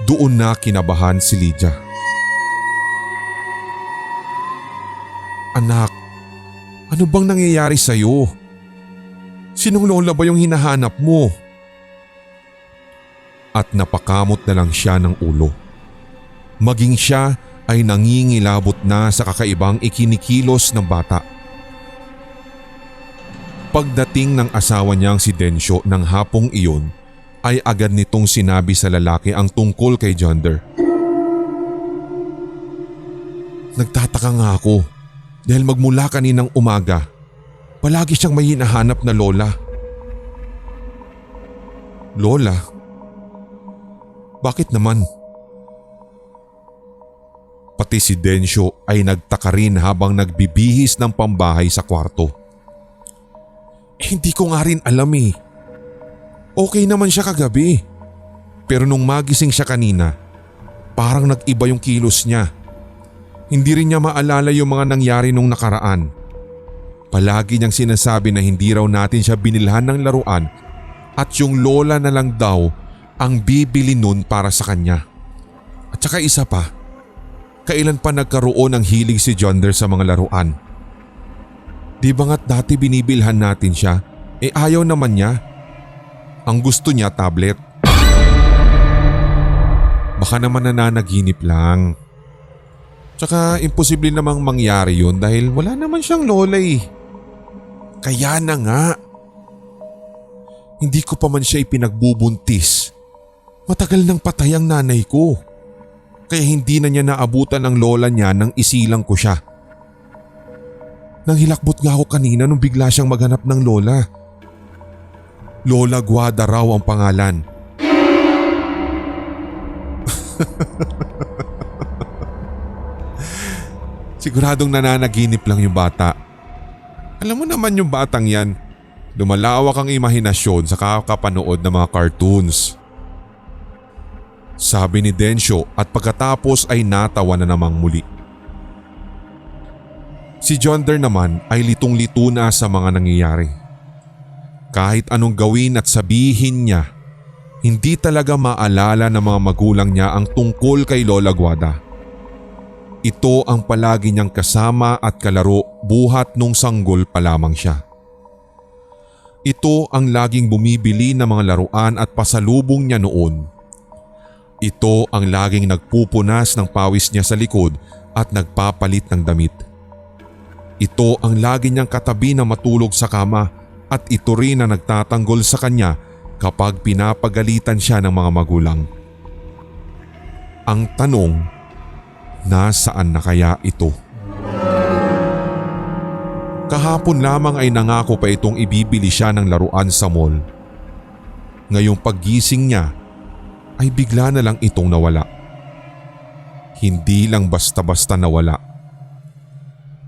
Doon na kinabahan si Lydia. Anak, ano bang nangyayari sa'yo? Sinong lola ba yung hinahanap mo? At napakamot na lang siya ng ulo. Maging siya ay nangingilabot na sa kakaibang ikinikilos ng bata. Pagdating ng asawa niyang si Densyo ng hapong iyon, ay agad nitong sinabi sa lalaki ang tungkol kay Jonder. Nagtataka nga ako dahil magmula kaninang umaga, palagi siyang may hinahanap na lola. Lola? Bakit naman? Pati si Densyo ay nagtaka rin habang nagbibihis ng pambahay sa kwarto. Hindi ko nga rin alam eh. Okay naman siya kagabi. Pero nung magising siya kanina, parang nag-iba yung kilos niya. Hindi rin niya maalala yung mga nangyari nung nakaraan. Palagi niyang sinasabi na hindi raw natin siya binilhan ng laruan at yung lola na lang daw ang bibili nun para sa kanya. At saka isa pa, kailan pa nagkaroon ng hilig si Jonder sa mga laruan? Di ba nga't dati binibilhan natin siya, ayaw naman niya. Ang gusto niya tablet. Baka naman nananaginip lang. Tsaka imposible namang mangyari yun dahil wala naman siyang lola eh. Kaya na nga. Hindi ko pa man siya ipinagbubuntis. Matagal nang patay ang nanay ko. Kaya hindi na niya naabutan ang lola niya nang isilang ko siya. Nang hilakbot nga ako kanina nung bigla siyang maghanap ng lola. Lola Guada raw ang pangalan. Siguradong nananaginip lang yung bata. Alam mo naman yung batang yan, lumalawak ang imahinasyon sa kakapanood ng mga cartoons. Sabi ni Densyo at pagkatapos ay natawa na namang muli. Si Jonder naman ay litong-lito na sa mga nangyayari. Kahit anong gawin at sabihin niya, hindi talaga maalala ng mga magulang niya ang tungkol kay Lola Guada. Ito ang palagi niyang kasama at kalaro buhat nung sanggol pa lamang siya. Ito ang laging bumibili ng mga laruan at pasalubong niya noon. Ito ang laging nagpupunas ng pawis niya sa likod at nagpapalit ng damit. Ito ang lagi niyang katabi na matulog sa kama at ito rin ang nagtatanggol sa kanya kapag pinapagalitan siya ng mga magulang. Ang tanong, nasaan na kaya ito? Kahapon lamang ay nangako pa itong ibibili siya ng laruan sa mall. Ngayong paggising niya ay bigla na lang itong nawala. Hindi lang basta-basta nawala.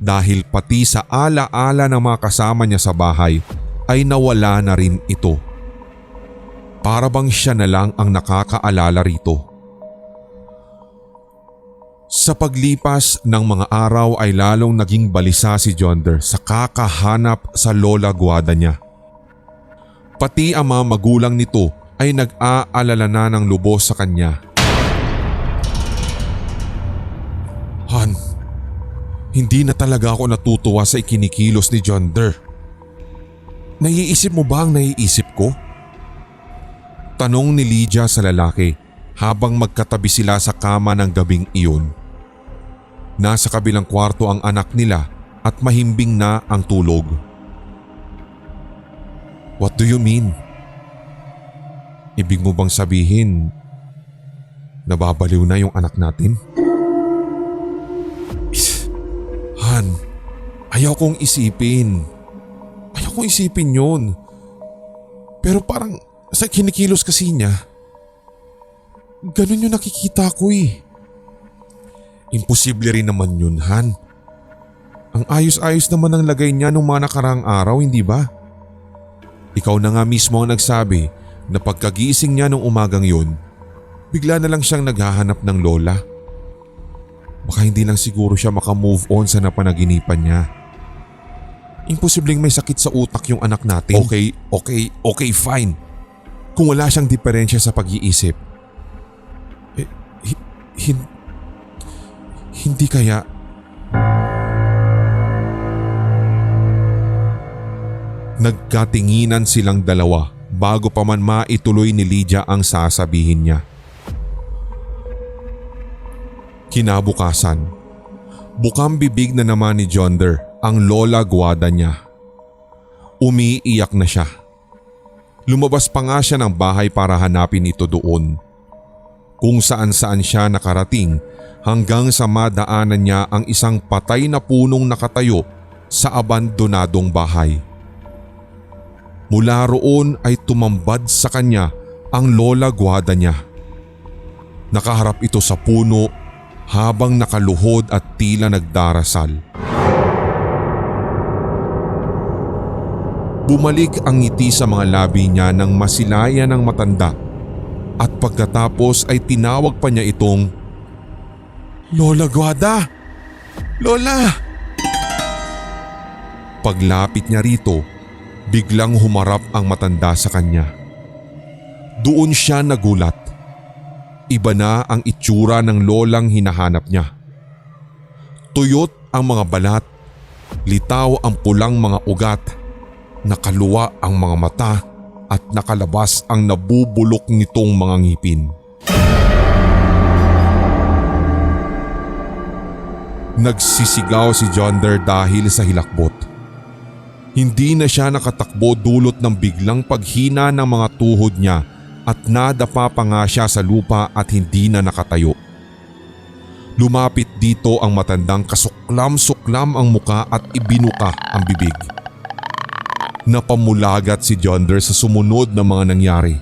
Dahil pati sa ala-ala ng mga kasama niya sa bahay ay nawala na rin ito. Para bang siya na lang ang nakakaalala rito. Sa paglipas ng mga araw ay lalong naging balisa si Jonder sa kakahanap sa Lola Guada niya. Pati ang mga magulang nito ay nag-aalala na ng lubos sa kanya. Han, hindi na talaga ako natutuwa sa ikinikilos ni Jonder. Naiisip mo ba ang naiisip ko? Tanong ni Lydia sa lalaki habang magkatabi sila sa kama ng gabing iyon. Nasa kabilang kwarto ang anak nila at mahimbing na ang tulog. What do you mean? Ibig mo bang sabihin nababaliw na yung anak natin? Han, ayaw kong isipin. Ayaw kong isipin yun. Pero parang sa kinikilos kasi niya, ganun yung nakikita ko eh. Imposible rin naman yun, Han. Ang ayos-ayos naman ang lagay niya nung mga nakaraang araw, hindi ba? Ikaw na nga mismo ang nagsabi na pagkagising niya nung umagang yun, bigla na lang siyang naghahanap ng lola. Baka hindi lang siguro siya makamove on sa napanaginipan niya. Imposibleng may sakit sa utak yung anak natin. Okay, fine. Kung wala siyang diferensya sa pag-iisip, hindi kaya… Nagkatinginan silang dalawa bago pa man maituloy ni Lydia ang sasabihin niya. Kinabukasan, bukang bibig na naman ni Jonder ang Lola Guada niya. Umiiyak na siya. Lumabas pa nga siya ng bahay para hanapin ito doon. Kung saan-saan siya nakarating hanggang sa madaanan niya ang isang patay na punong nakatayo sa abandonadong bahay. Mula roon ay tumambad sa kanya ang Lola Guada niya. Nakaharap ito sa puno habang nakaluhod at tila nagdarasal. Bumalik ang ngiti sa mga labi niya nang masilayan ng matanda at pagkatapos ay tinawag pa niya itong Lola Guada! Lola! Paglapit niya rito, biglang humarap ang matanda sa kanya. Doon siya nagulat. Iba na ang itsura ng lolang hinahanap niya. Tuyot ang mga balat, litaw ang pulang mga ugat, nakaluwa ang mga mata at nakalabas ang nabubulok nitong mga ngipin. Nagsisigaw si Jonder dahil sa hilakbot. Hindi na siya nakatakbo dulot ng biglang paghina ng mga tuhod niya at nadapa pa nga siya sa lupa at hindi na nakatayo. Lumapit dito ang matandang kasuklam-suklam ang muka at ibinuka ang bibig. Napamulagat si Jonder sa sumunod na mga nangyari.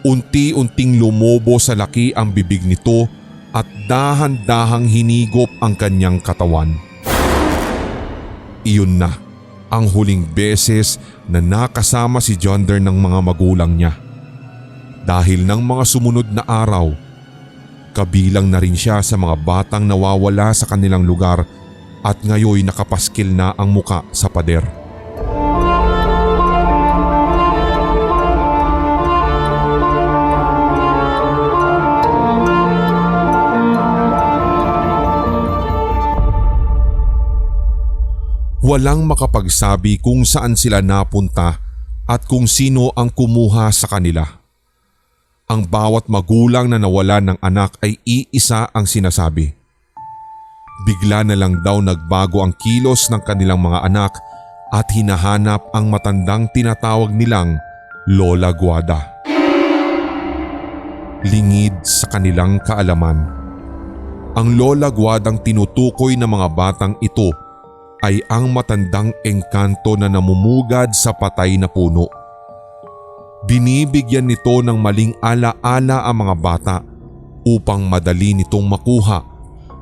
Unti-unting lumobo sa laki ang bibig nito at dahan-dahang hinigop ang kanyang katawan. Iyon na ang huling beses na nakasama si Jonder ng mga magulang niya. Dahil ng mga sumunod na araw, kabilang na rin siya sa mga batang nawawala sa kanilang lugar at ngayoy nakapaskil na ang muka sa pader. Walang makapagsabi kung saan sila napunta at kung sino ang kumuha sa kanila. Ang bawat magulang na nawalan ng anak ay iisa ang sinasabi. Bigla na lang daw nagbago ang kilos ng kanilang mga anak at hinahanap ang matandang tinatawag nilang Lola Guada. Lingid sa kanilang kaalaman. Ang Lola Guadang tinutukoy ng mga batang ito ay ang matandang engkanto na namumugad sa patay na puno. Binibigyan nito ng maling alaala ang mga bata upang madali nitong makuha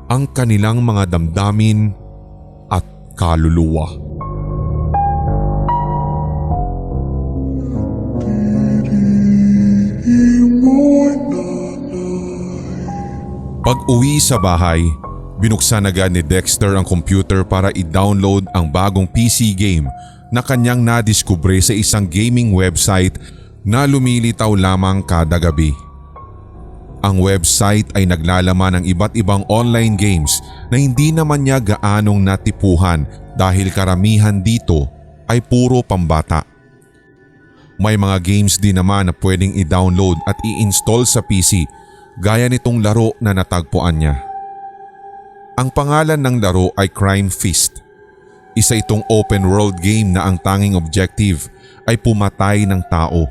ang kanilang mga damdamin at kaluluwa. Pag-uwi sa bahay, binuksan agad ni Dexter ang computer para i-download ang bagong PC game na kanyang nadiskubre sa isang gaming website na lumilitaw lamang kada gabi. Ang website ay naglalaman ng iba't ibang online games na hindi naman niya gaanong natipuhan dahil karamihan dito ay puro pambata. May mga games din naman na pwedeng i-download at i-install sa PC gaya nitong laro na natagpuan niya. Ang pangalan ng laro ay Crime Feast. Isa itong open world game na ang tanging objective ay pumatay ng tao.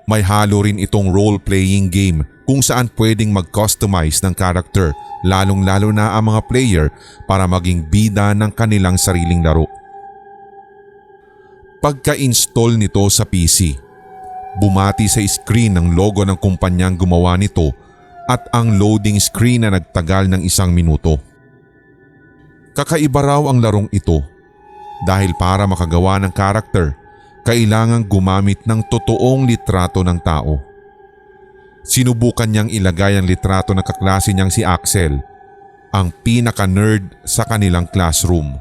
May halo rin itong role-playing game kung saan pwedeng mag-customize ng character lalong-lalo na ang mga player para maging bida ng kanilang sariling laro. Pagka-install nito sa PC, bumati sa screen ng logo ng kumpanyang gumawa nito at ang loading screen na nagtagal ng 1 minuto. Kakaiba raw ang larong ito dahil para makagawa ng character, kailangang gumamit ng totoong litrato ng tao. Sinubukan niyang ilagay ang litrato ng kaklase niyang si Axel, ang pinaka-nerd sa kanilang classroom.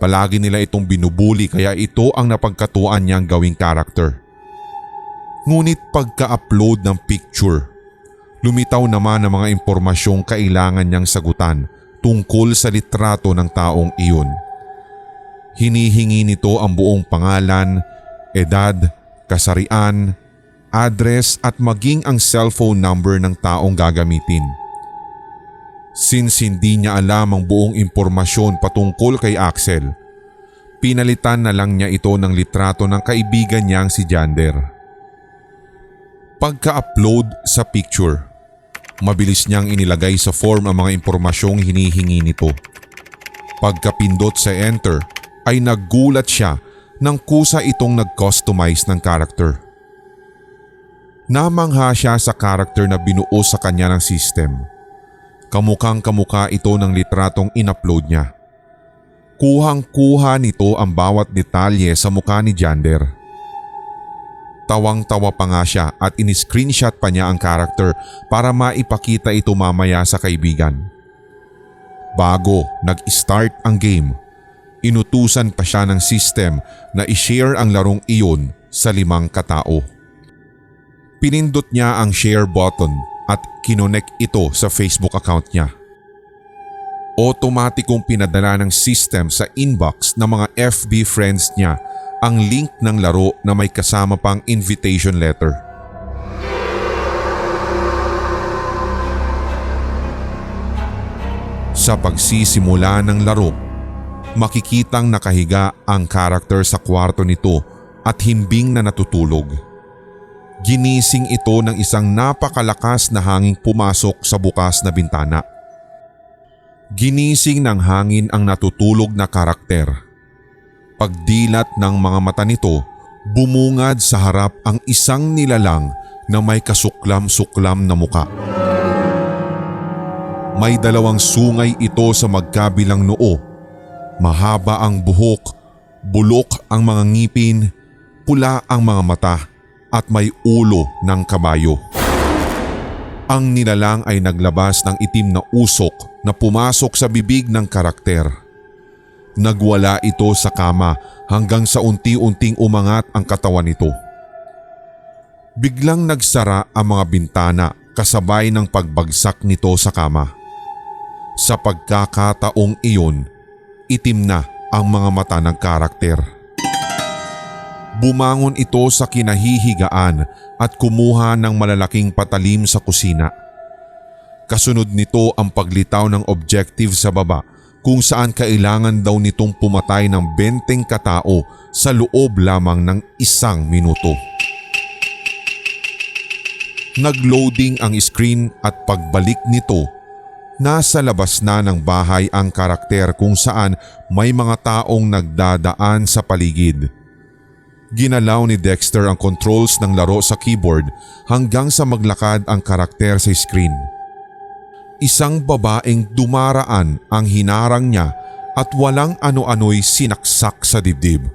Palagi nila itong binubuli kaya ito ang napagkatuan niyang gawing character. Ngunit pagka-upload ng picture, lumitaw naman ang mga impormasyong kailangan niyang sagutan tungkol sa litrato ng taong iyon. Hinihingi nito ang buong pangalan, edad, kasarian, address at maging ang cellphone number ng taong gagamitin. Since hindi niya alam ang buong impormasyon patungkol kay Axel, pinalitan na lang niya ito ng litrato ng kaibigan niyang si Jander. Pagka-upload sa picture, mabilis niyang inilagay sa form ang mga impormasyong hinihingi nito. Pagkapindot sa enter ay naggulat siya nang kusa itong nag-customize ng character. Namangha siya sa character na binuo sa kanya ng system. Kamukhang kamukha ito ng litratong in-upload niya. Kuhang-kuha nito ang bawat detalye sa mukha ni Jander. Tawang-tawa pa nga siya at in-screenshot pa niya ang character para maipakita ito mamaya sa kaibigan. Bago nag-start ang game, inutusan pa siya ng system na i-share ang larong iyon sa 5 katao. Pinindot niya ang share button at kinonek ito sa Facebook account niya. Otomatikong pinadala ng system sa inbox ng mga FB friends niya ang link ng laro na may kasama pang invitation letter. Sa pagsisimula ng laro, makikitang nakahiga ang karakter sa kwarto nito at himbing na natutulog. Ginising ito ng isang napakalakas na hanging pumasok sa bukas na bintana. Ginising ng hangin ang natutulog na karakter. Pagdilat ng mga mata nito, bumungad sa harap ang isang nilalang na may kasuklam-suklam na muka. May dalawang sungay ito sa magkabilang noo. Mahaba ang buhok, bulok ang mga ngipin, pula ang mga mata at may ulo ng kabayo. Ang nilalang ay naglabas ng itim na usok na pumasok sa bibig ng karakter. Nagwala ito sa kama hanggang sa unti-unting umangat ang katawan nito. Biglang nagsara ang mga bintana kasabay ng pagbagsak nito sa kama. Sa pagkakataong iyon, itim na ang mga mata ng karakter. Bumangon ito sa kinahihigaan at kumuha ng malalaking patalim sa kusina. Kasunod nito ang paglitaw ng objective sa baba kung saan kailangan daw nitong pumatay ng 20 katao sa loob lamang ng 1 minuto. Nagloading ang screen at pagbalik nito, nasa labas na ng bahay ang karakter kung saan may mga taong nagdadaan sa paligid. Ginalaw ni Dexter ang controls ng laro sa keyboard hanggang sa maglakad ang karakter sa screen. Isang babaeng dumaraan ang hinarang niya at walang ano-ano'y sinaksak sa dibdib.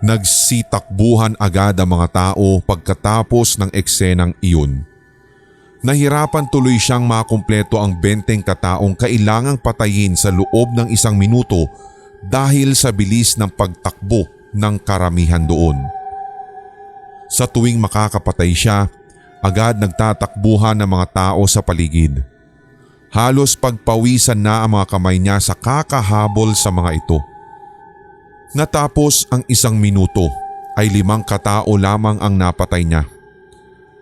Nagsitakbuhan agad ang mga tao pagkatapos ng eksenang iyon. Nahirapan tuloy siyang makumpleto ang 20 kataong kailangang patayin sa loob ng 1 minuto dahil sa bilis ng pagtakbo ng karamihan doon. Sa tuwing makakapatay siya, agad nagtatakbuhan ng mga tao sa paligid. Halos pagpawisan na ang mga kamay niya sa kakahabol sa mga ito. Natapos ang 1 minuto ay 5 katao lamang ang napatay niya.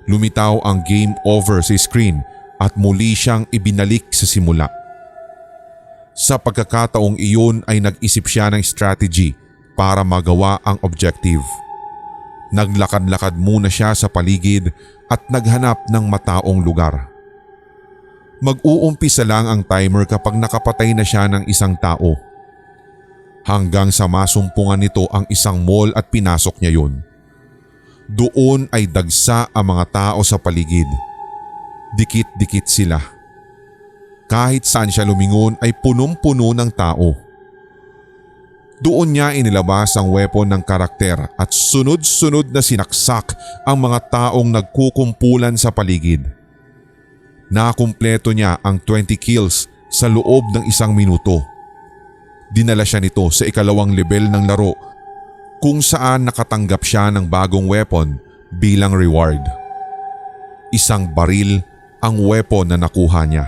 Lumitaw ang game over sa screen at muli siyang ibinalik sa simula. Sa pagkakataong iyon ay nag-isip siya ng strategy para magawa ang objective. Naglakad-lakad muna siya sa paligid at naghanap ng mataong lugar. Mag-uumpisa lang ang timer kapag nakapatay na siya ng 1 tao. Hanggang sa masumpungan nito ang isang mall at pinasok niya yun. Doon ay dagsa ang mga tao sa paligid. Dikit-dikit sila. Kahit saan siya lumingon ay punong-puno ng tao. Doon niya inilabas ang weapon ng karakter at sunod-sunod na sinaksak ang mga taong nagkukumpulan sa paligid. Nakumpleto niya ang 20 kills sa loob ng 1 minuto. Dinala siya nito sa 2nd level ng laro kung saan nakatanggap siya ng bagong weapon bilang reward. 1 baril ang weapon na nakuha niya.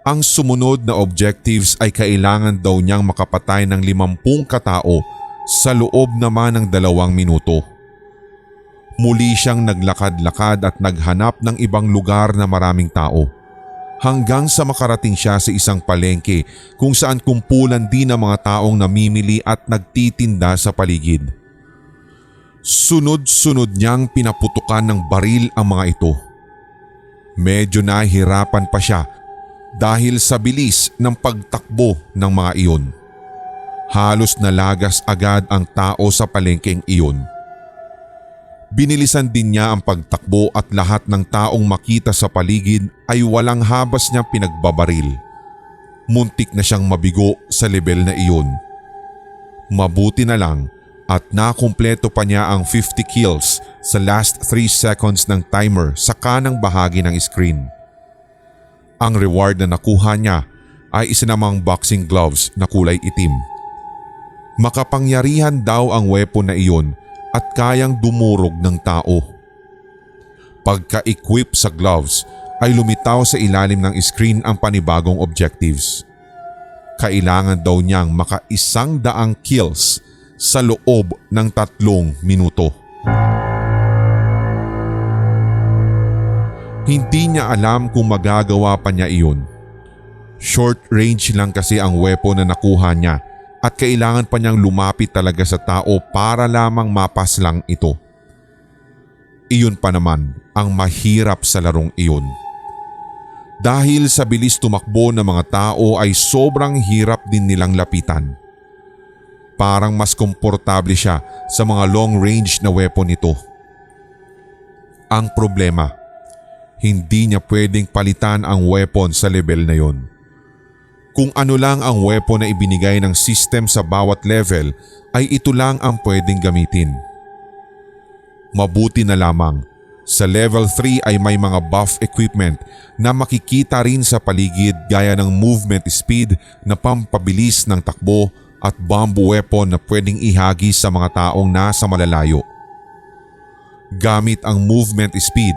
Ang sumunod na objectives ay kailangan daw niyang makapatay ng 50 katao sa loob naman ng 2 minuto. Muli siyang naglakad-lakad at naghanap ng ibang lugar na maraming tao hanggang sa makarating siya sa isang palengke kung saan kumpulan din ang mga taong namimili at nagtitinda sa paligid. Sunod-sunod niyang pinaputukan ng baril ang mga ito. Medyo nahihirapan pa siya dahil sa bilis ng pagtakbo ng mga iyon. Halos nalagas agad ang tao sa palengkeng iyon. Binilisan din niya ang pagtakbo at lahat ng taong makita sa paligid ay walang habas niyang pinagbabaril. Muntik na siyang mabigo sa level na iyon. Mabuti na lang at nakumpleto pa niya ang 50 kills sa last 3 seconds ng timer sa kanang bahagi ng screen. Ang reward na nakuha niya ay isa namang boxing gloves na kulay itim. Makapangyarihan daw ang weapon na iyon at kayang dumurog ng tao. Pagka-equip sa gloves ay lumitaw sa ilalim ng screen ang panibagong objectives. Kailangan daw niyang maka-100 kills sa loob ng 3 minuto. Hindi niya alam kung magagawa pa niya iyon. Short range lang kasi ang weapon na nakuha niya at kailangan pa niyang lumapit talaga sa tao para lamang mapaslang ito. Iyon pa naman ang mahirap sa larong iyon. Dahil sa bilis tumakbo ng mga tao ay sobrang hirap din nilang lapitan. Parang mas komportable siya sa mga long range na weapon nito. Ang problema, hindi niya pwedeng palitan ang weapon sa level na yon. Kung ano lang ang weapon na ibinigay ng system sa bawat level ay ito lang ang pwedeng gamitin. Mabuti na lamang, sa level 3 ay may mga buff equipment na makikita rin sa paligid gaya ng movement speed na pampabilis ng takbo at bomb weapon na pwedeng ihagis sa mga taong nasa malalayo. Gamit ang movement speed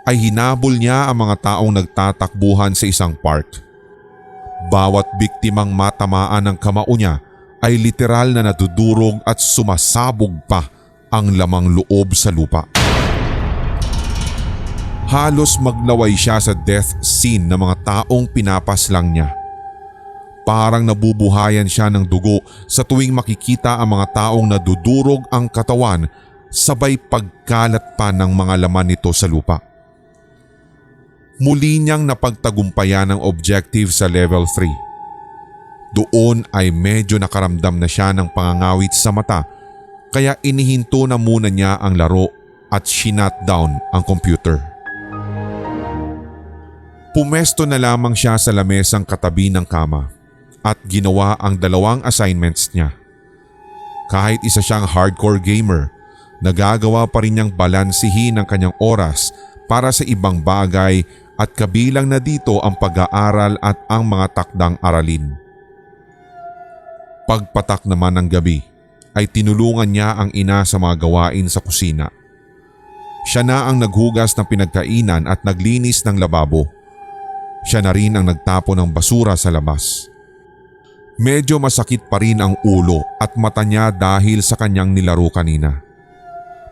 ay hinabol niya ang mga taong nagtatakbuhan sa isang park. Bawat biktimang matamaan ng kamao niya ay literal na nadudurog at sumasabog pa ang lamang loob sa lupa. Halos maglaway siya sa death scene ng mga taong pinapaslang niya. Parang nabubuhayan siya ng dugo sa tuwing makikita ang mga taong nadudurog ang katawan sabay pagkalat pa ng mga laman nito sa lupa. Muli niyang napagtagumpayan ang objective sa level 3. Doon ay medyo nakaramdam na siya ng pangangawit sa mata kaya inihinto na muna niya ang laro at shinut down ang computer. Pumesto na lamang siya sa lamesang katabi ng kama at ginawa ang 2 assignments niya. Kahit isa siyang hardcore gamer, nagagawa pa rin niyang balansihin ang kanyang oras para sa ibang bagay at kabilang na dito ang pag-aaral at ang mga takdang aralin. Pagpatak naman ng gabi ay tinulungan niya ang ina sa mga gawain sa kusina. Siya na ang naghugas ng pinagkainan at naglinis ng lababo. Siya na rin ang nagtapon ng basura sa labas. Medyo masakit pa rin ang ulo at mata niya dahil sa kanyang nilaro kanina.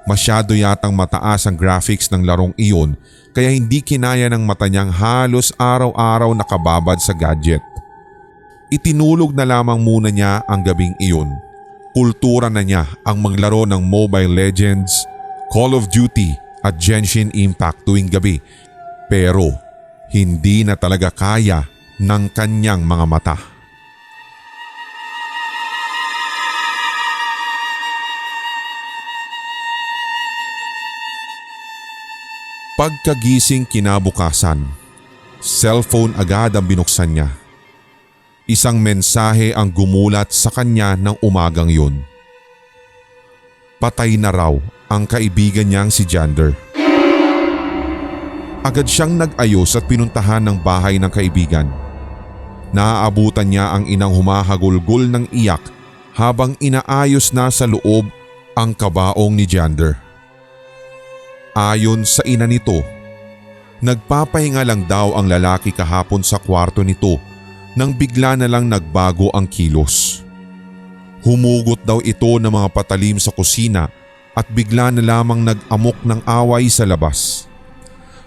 Masyado yatang mataas ang graphics ng larong iyon kaya hindi kinaya ng mata niyang halos araw-araw nakababad sa gadget. Itinulog na lamang muna niya ang gabing iyon. Kultura na niya ang maglaro ng Mobile Legends, Call of Duty at Genshin Impact tuwing gabi pero hindi na talaga kaya ng kanyang mga mata. Pagkagising kinabukasan, cellphone agad ang binuksan niya. Isang mensahe ang gumulat sa kanya ng umagang yun. Patay na raw ang kaibigan niyang si Jander. Agad siyang nag-ayos at pinuntahan ng bahay ng kaibigan. Naaabutan niya ang inang humahagulgol ng iyak habang inaayos na sa loob ang kabaong ni Jander. Ayon sa ina nito, nagpapahinga lang daw ang lalaki kahapon sa kwarto nito nang bigla na lang nagbago ang kilos. Humugot daw ito ng mga patalim sa kusina at bigla na lamang nag-amok ng away sa labas.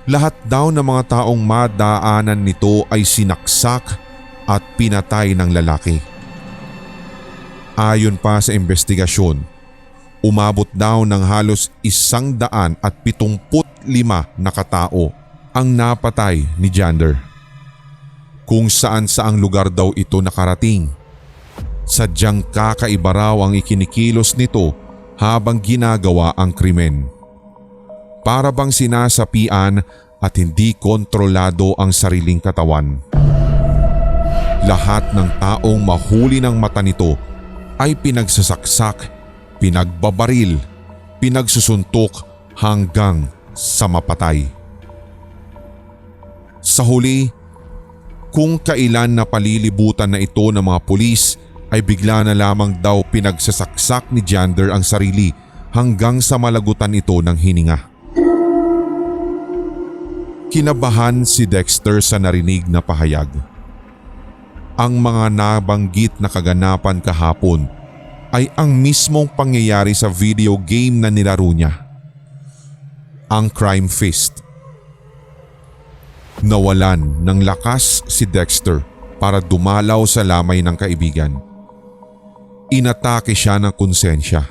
Lahat daw ng mga taong madaanan nito ay sinaksak at pinatay ng lalaki. Ayon pa sa investigasyon, umabot daw ng halos 175 na katao ang napatay ni Jander. Kung saan saang lugar daw ito nakarating. Sadyang kakaiba raw ang ikinikilos nito habang ginagawa ang krimen. Para bang sinasapian at hindi kontrolado ang sariling katawan. Lahat ng taong mahuli ng mata nito ay pinagsasaksak, pinagbabaril, pinagsusuntok hanggang sa mapatay. Sa huli, kung kailan na palilibutan na ito ng mga pulis ay bigla na lamang daw pinagsasaksak ni Jander ang sarili hanggang sa malagutan ito ng hininga. Kinabahan si Dexter sa narinig na pahayag. Ang mga nabanggit na kaganapan kahapon ay ang mismong pangyayari sa video game na nilaro niya, ang Crime Fist. Nawalan ng lakas si Dexter para dumalaw sa lamay ng kaibigan. Inatake siya ng konsensya.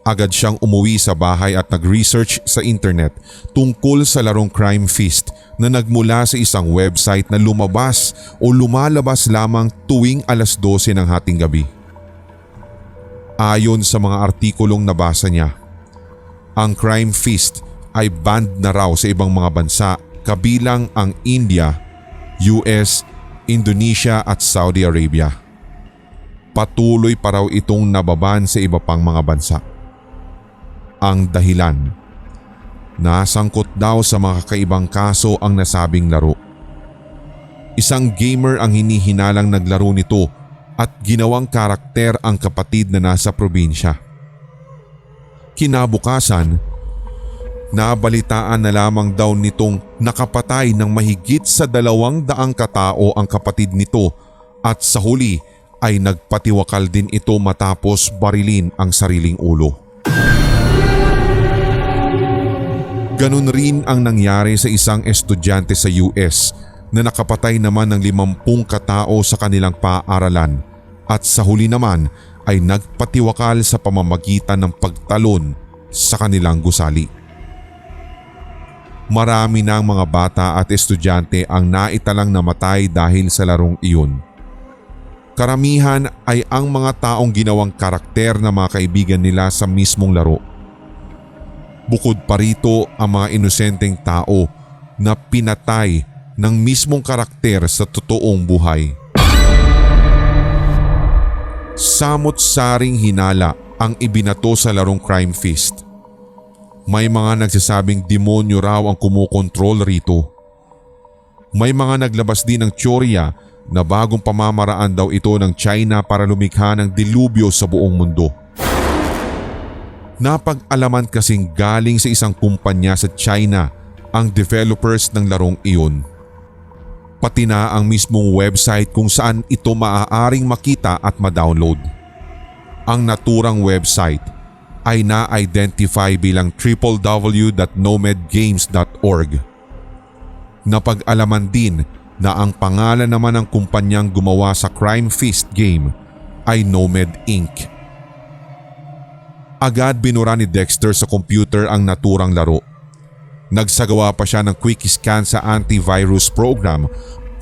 Agad siyang umuwi sa bahay at nag-research sa internet tungkol sa larong Crime Feast na nagmula sa isang website na lumabas o lumalabas lamang tuwing alas 12 ng hating gabi. Ayon sa mga artikulong nabasa niya, ang Crime Feast ay banned na raw sa ibang mga bansa kabilang ang India, US, Indonesia at Saudi Arabia. Patuloy pa raw itong nababan sa iba pang mga bansa. Ang dahilan, nasangkot daw sa mga kakaibang kaso ang nasabing laro. Isang gamer ang hinihinalang naglaro nito at ginawang karakter ang kapatid na nasa probinsya. Kinabukasan, nabalitaan na lamang daw nitong nakapatay ng mahigit sa 200 katao ang kapatid nito at sa huli ay nagpatiwakal din ito matapos barilin ang sariling ulo. Ganun rin ang nangyari sa isang estudyante sa US na nakapatay naman ng 50 katao sa kanilang paaralan at sa huli naman ay nagpatiwakal sa pamamagitan ng pagtalon sa kanilang gusali. Marami ng mga bata at estudyante ang naitalang namatay dahil sa larong iyon. Karamihan ay ang mga taong ginawang karakter na mga kaibigan nila sa mismong laro. Bukod pa rito ang mga inosenteng tao na pinatay ng mismong karakter sa totoong buhay. Samot-saring hinala ang ibinato sa larong Crime Feast. May mga nagsasabing demonyo raw ang kumukontrol rito. May mga naglabas din ng teorya na bagong pamamaraan daw ito ng China para lumikha ng dilubyo sa buong mundo. Napag-alaman kasing galing sa isang kumpanya sa China ang developers ng larong iyon. Pati na ang mismong website kung saan ito maaaring makita at ma-download. Ang naturang website ay na-identify bilang www.nomadgames.org. Napag-alaman din na ang pangalan naman ng kumpanyang gumawa sa Crime Feast game ay Nomad Inc. Agad binura ni Dexter sa computer ang naturang laro. Nagsagawa pa siya ng quick scan sa antivirus program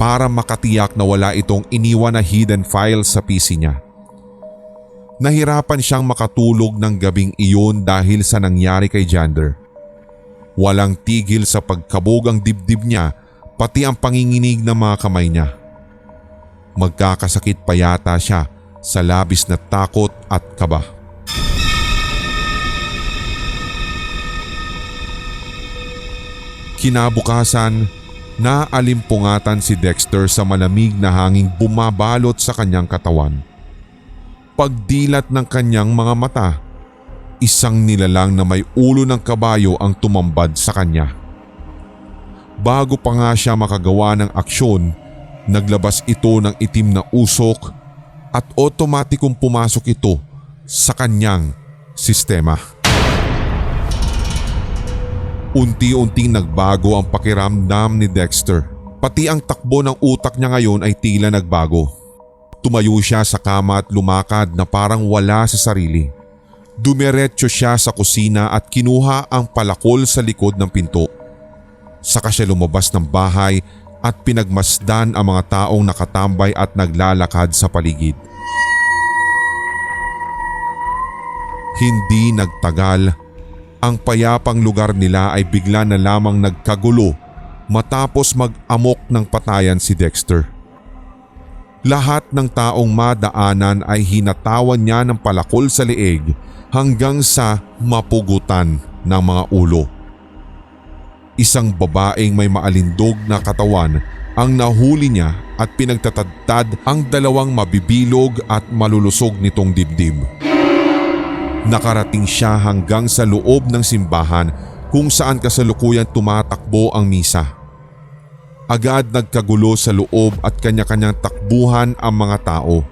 para makatiyak na wala itong iniwan na hidden file sa PC niya. Nahirapan siyang makatulog ng gabing iyon dahil sa nangyari kay Jander. Walang tigil sa pagkabog ang dibdib niya pati ang panginginig ng mga kamay niya. Magkakasakit pa yata siya sa labis na takot at kaba. Kinabukasan, naalimpungatan si Dexter sa malamig na hanging bumabalot sa kanyang katawan. Pagdilat ng kanyang mga mata, isang nilalang na may ulo ng kabayo ang tumambad sa kanya. Bago pa nga siya makagawa ng aksyon, naglabas ito ng itim na usok at otomatikong pumasok ito sa kanyang sistema. Unti-unting nagbago ang pakiramdam ni Dexter. Pati ang takbo ng utak niya ngayon ay tila nagbago. Tumayo siya sa kama at lumakad na parang wala sa sarili. Dumiretso siya sa kusina at kinuha ang palakol sa likod ng pinto. Saka siya lumabas ng bahay at pinagmasdan ang mga taong nakatambay at naglalakad sa paligid. Hindi nagtagal, ang payapang lugar nila ay bigla na lamang nagkagulo matapos mag-amok ng patayan si Dexter. Lahat ng taong madaanan ay hinatawan niya ng palakol sa leeg hanggang sa mapugutan ng mga ulo. Isang babaeng may maalindog na katawan ang nahuli niya at pinagtatadtad ang dalawang mabibilog at malulusog nitong dibdib. Nakarating siya hanggang sa loob ng simbahan kung saan kasalukuyan tumatakbo ang misa. Agad nagkagulo sa loob at kanya-kanyang takbuhan ang mga tao.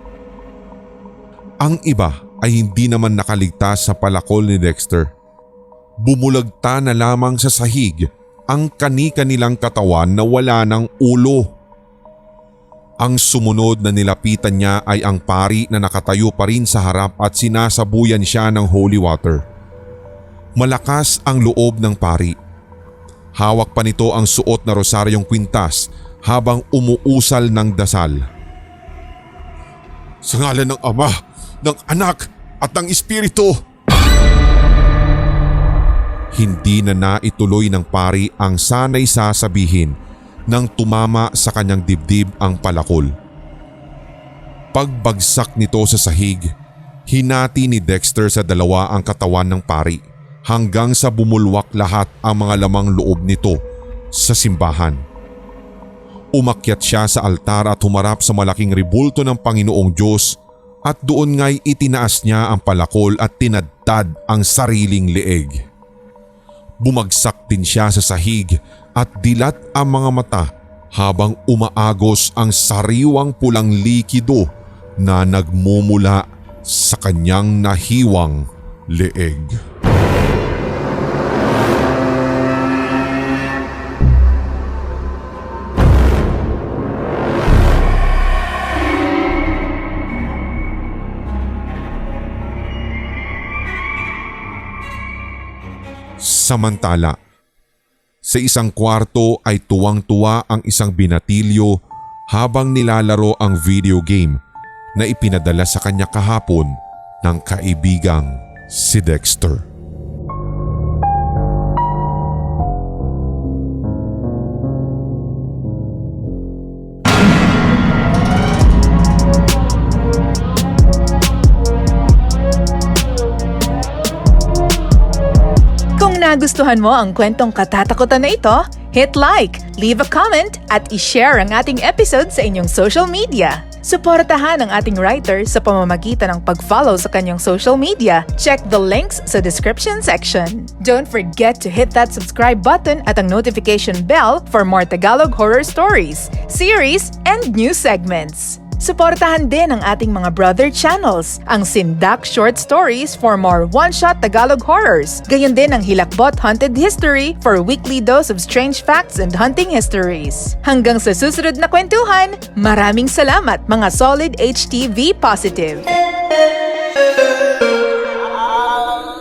Ang iba ay hindi naman nakaligtas sa palakol ni Dexter. Bumulagta na lamang sa sahig ang kani-kanilang katawan na wala ng ulo. Ang sumunod na nilapitan niya ay ang pari na nakatayo pa rin sa harap at sinasabuyan siya ng holy water. Malakas ang loob ng pari. Hawak pa nito ang suot na rosaryong kwintas habang umuusal ng dasal. Sa ngalan ng Ama, ng Anak at ng Espiritu! Hindi na naituloy ng pari ang sanay sasabihin nang tumama sa kanyang dibdib ang palakol. Pagbagsak nito sa sahig, hinati ni Dexter sa dalawa ang katawan ng pari hanggang sa bumulwak lahat ang mga lamang loob nito sa simbahan. Umakyat siya sa altar at humarap sa malaking ribulto ng Panginoong Diyos at doon nga'y itinaas niya ang palakol at tinadtad ang sariling leeg. Bumagsak din siya sa sahig at dilat ang mga mata habang umaagos ang sariwang pulang likido na nagmumula sa kanyang nahiwang leeg. Samantala, sa isang kwarto ay tuwang-tuwa ang isang binatilyo habang nilalaro ang video game na ipinadala sa kanya kahapon ng kaibigang si Dexter. Kung nagustuhan mo ang kwentong katatakutan na ito, hit like, leave a comment at i-share ang ating episode sa inyong social media. Suportahan ang ating writer sa pamamagitan ng pag-follow sa kanyang social media. Check the links sa description section. Don't forget to hit that subscribe button at ang notification bell for more Tagalog horror stories, series, and new segments. Suportahan din ang ating mga brother channels, ang Sindak Short Stories for more one-shot Tagalog horrors. Gayon din ang Hilakbot Haunted History for weekly dose of strange facts and hunting histories. Hanggang sa susunod na kwentuhan, maraming salamat mga Solid HTV Positive.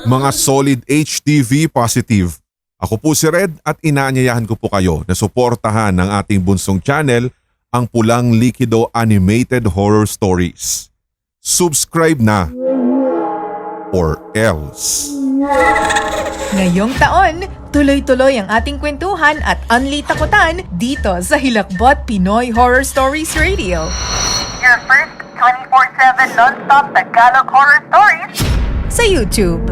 Mga Solid HTV Positive, ako po si Red at inaanyayahan ko po kayo na suportahan ng ating bunsong channel, ang Pulang Likido Animated Horror Stories. Subscribe na or else. Ngayong taon, tuloy-tuloy ang ating kwentuhan at unli takutan dito sa Hilakbot Pinoy Horror Stories Radio. Your first 24/7 non-stop Tagalog horror stories Sa YouTube.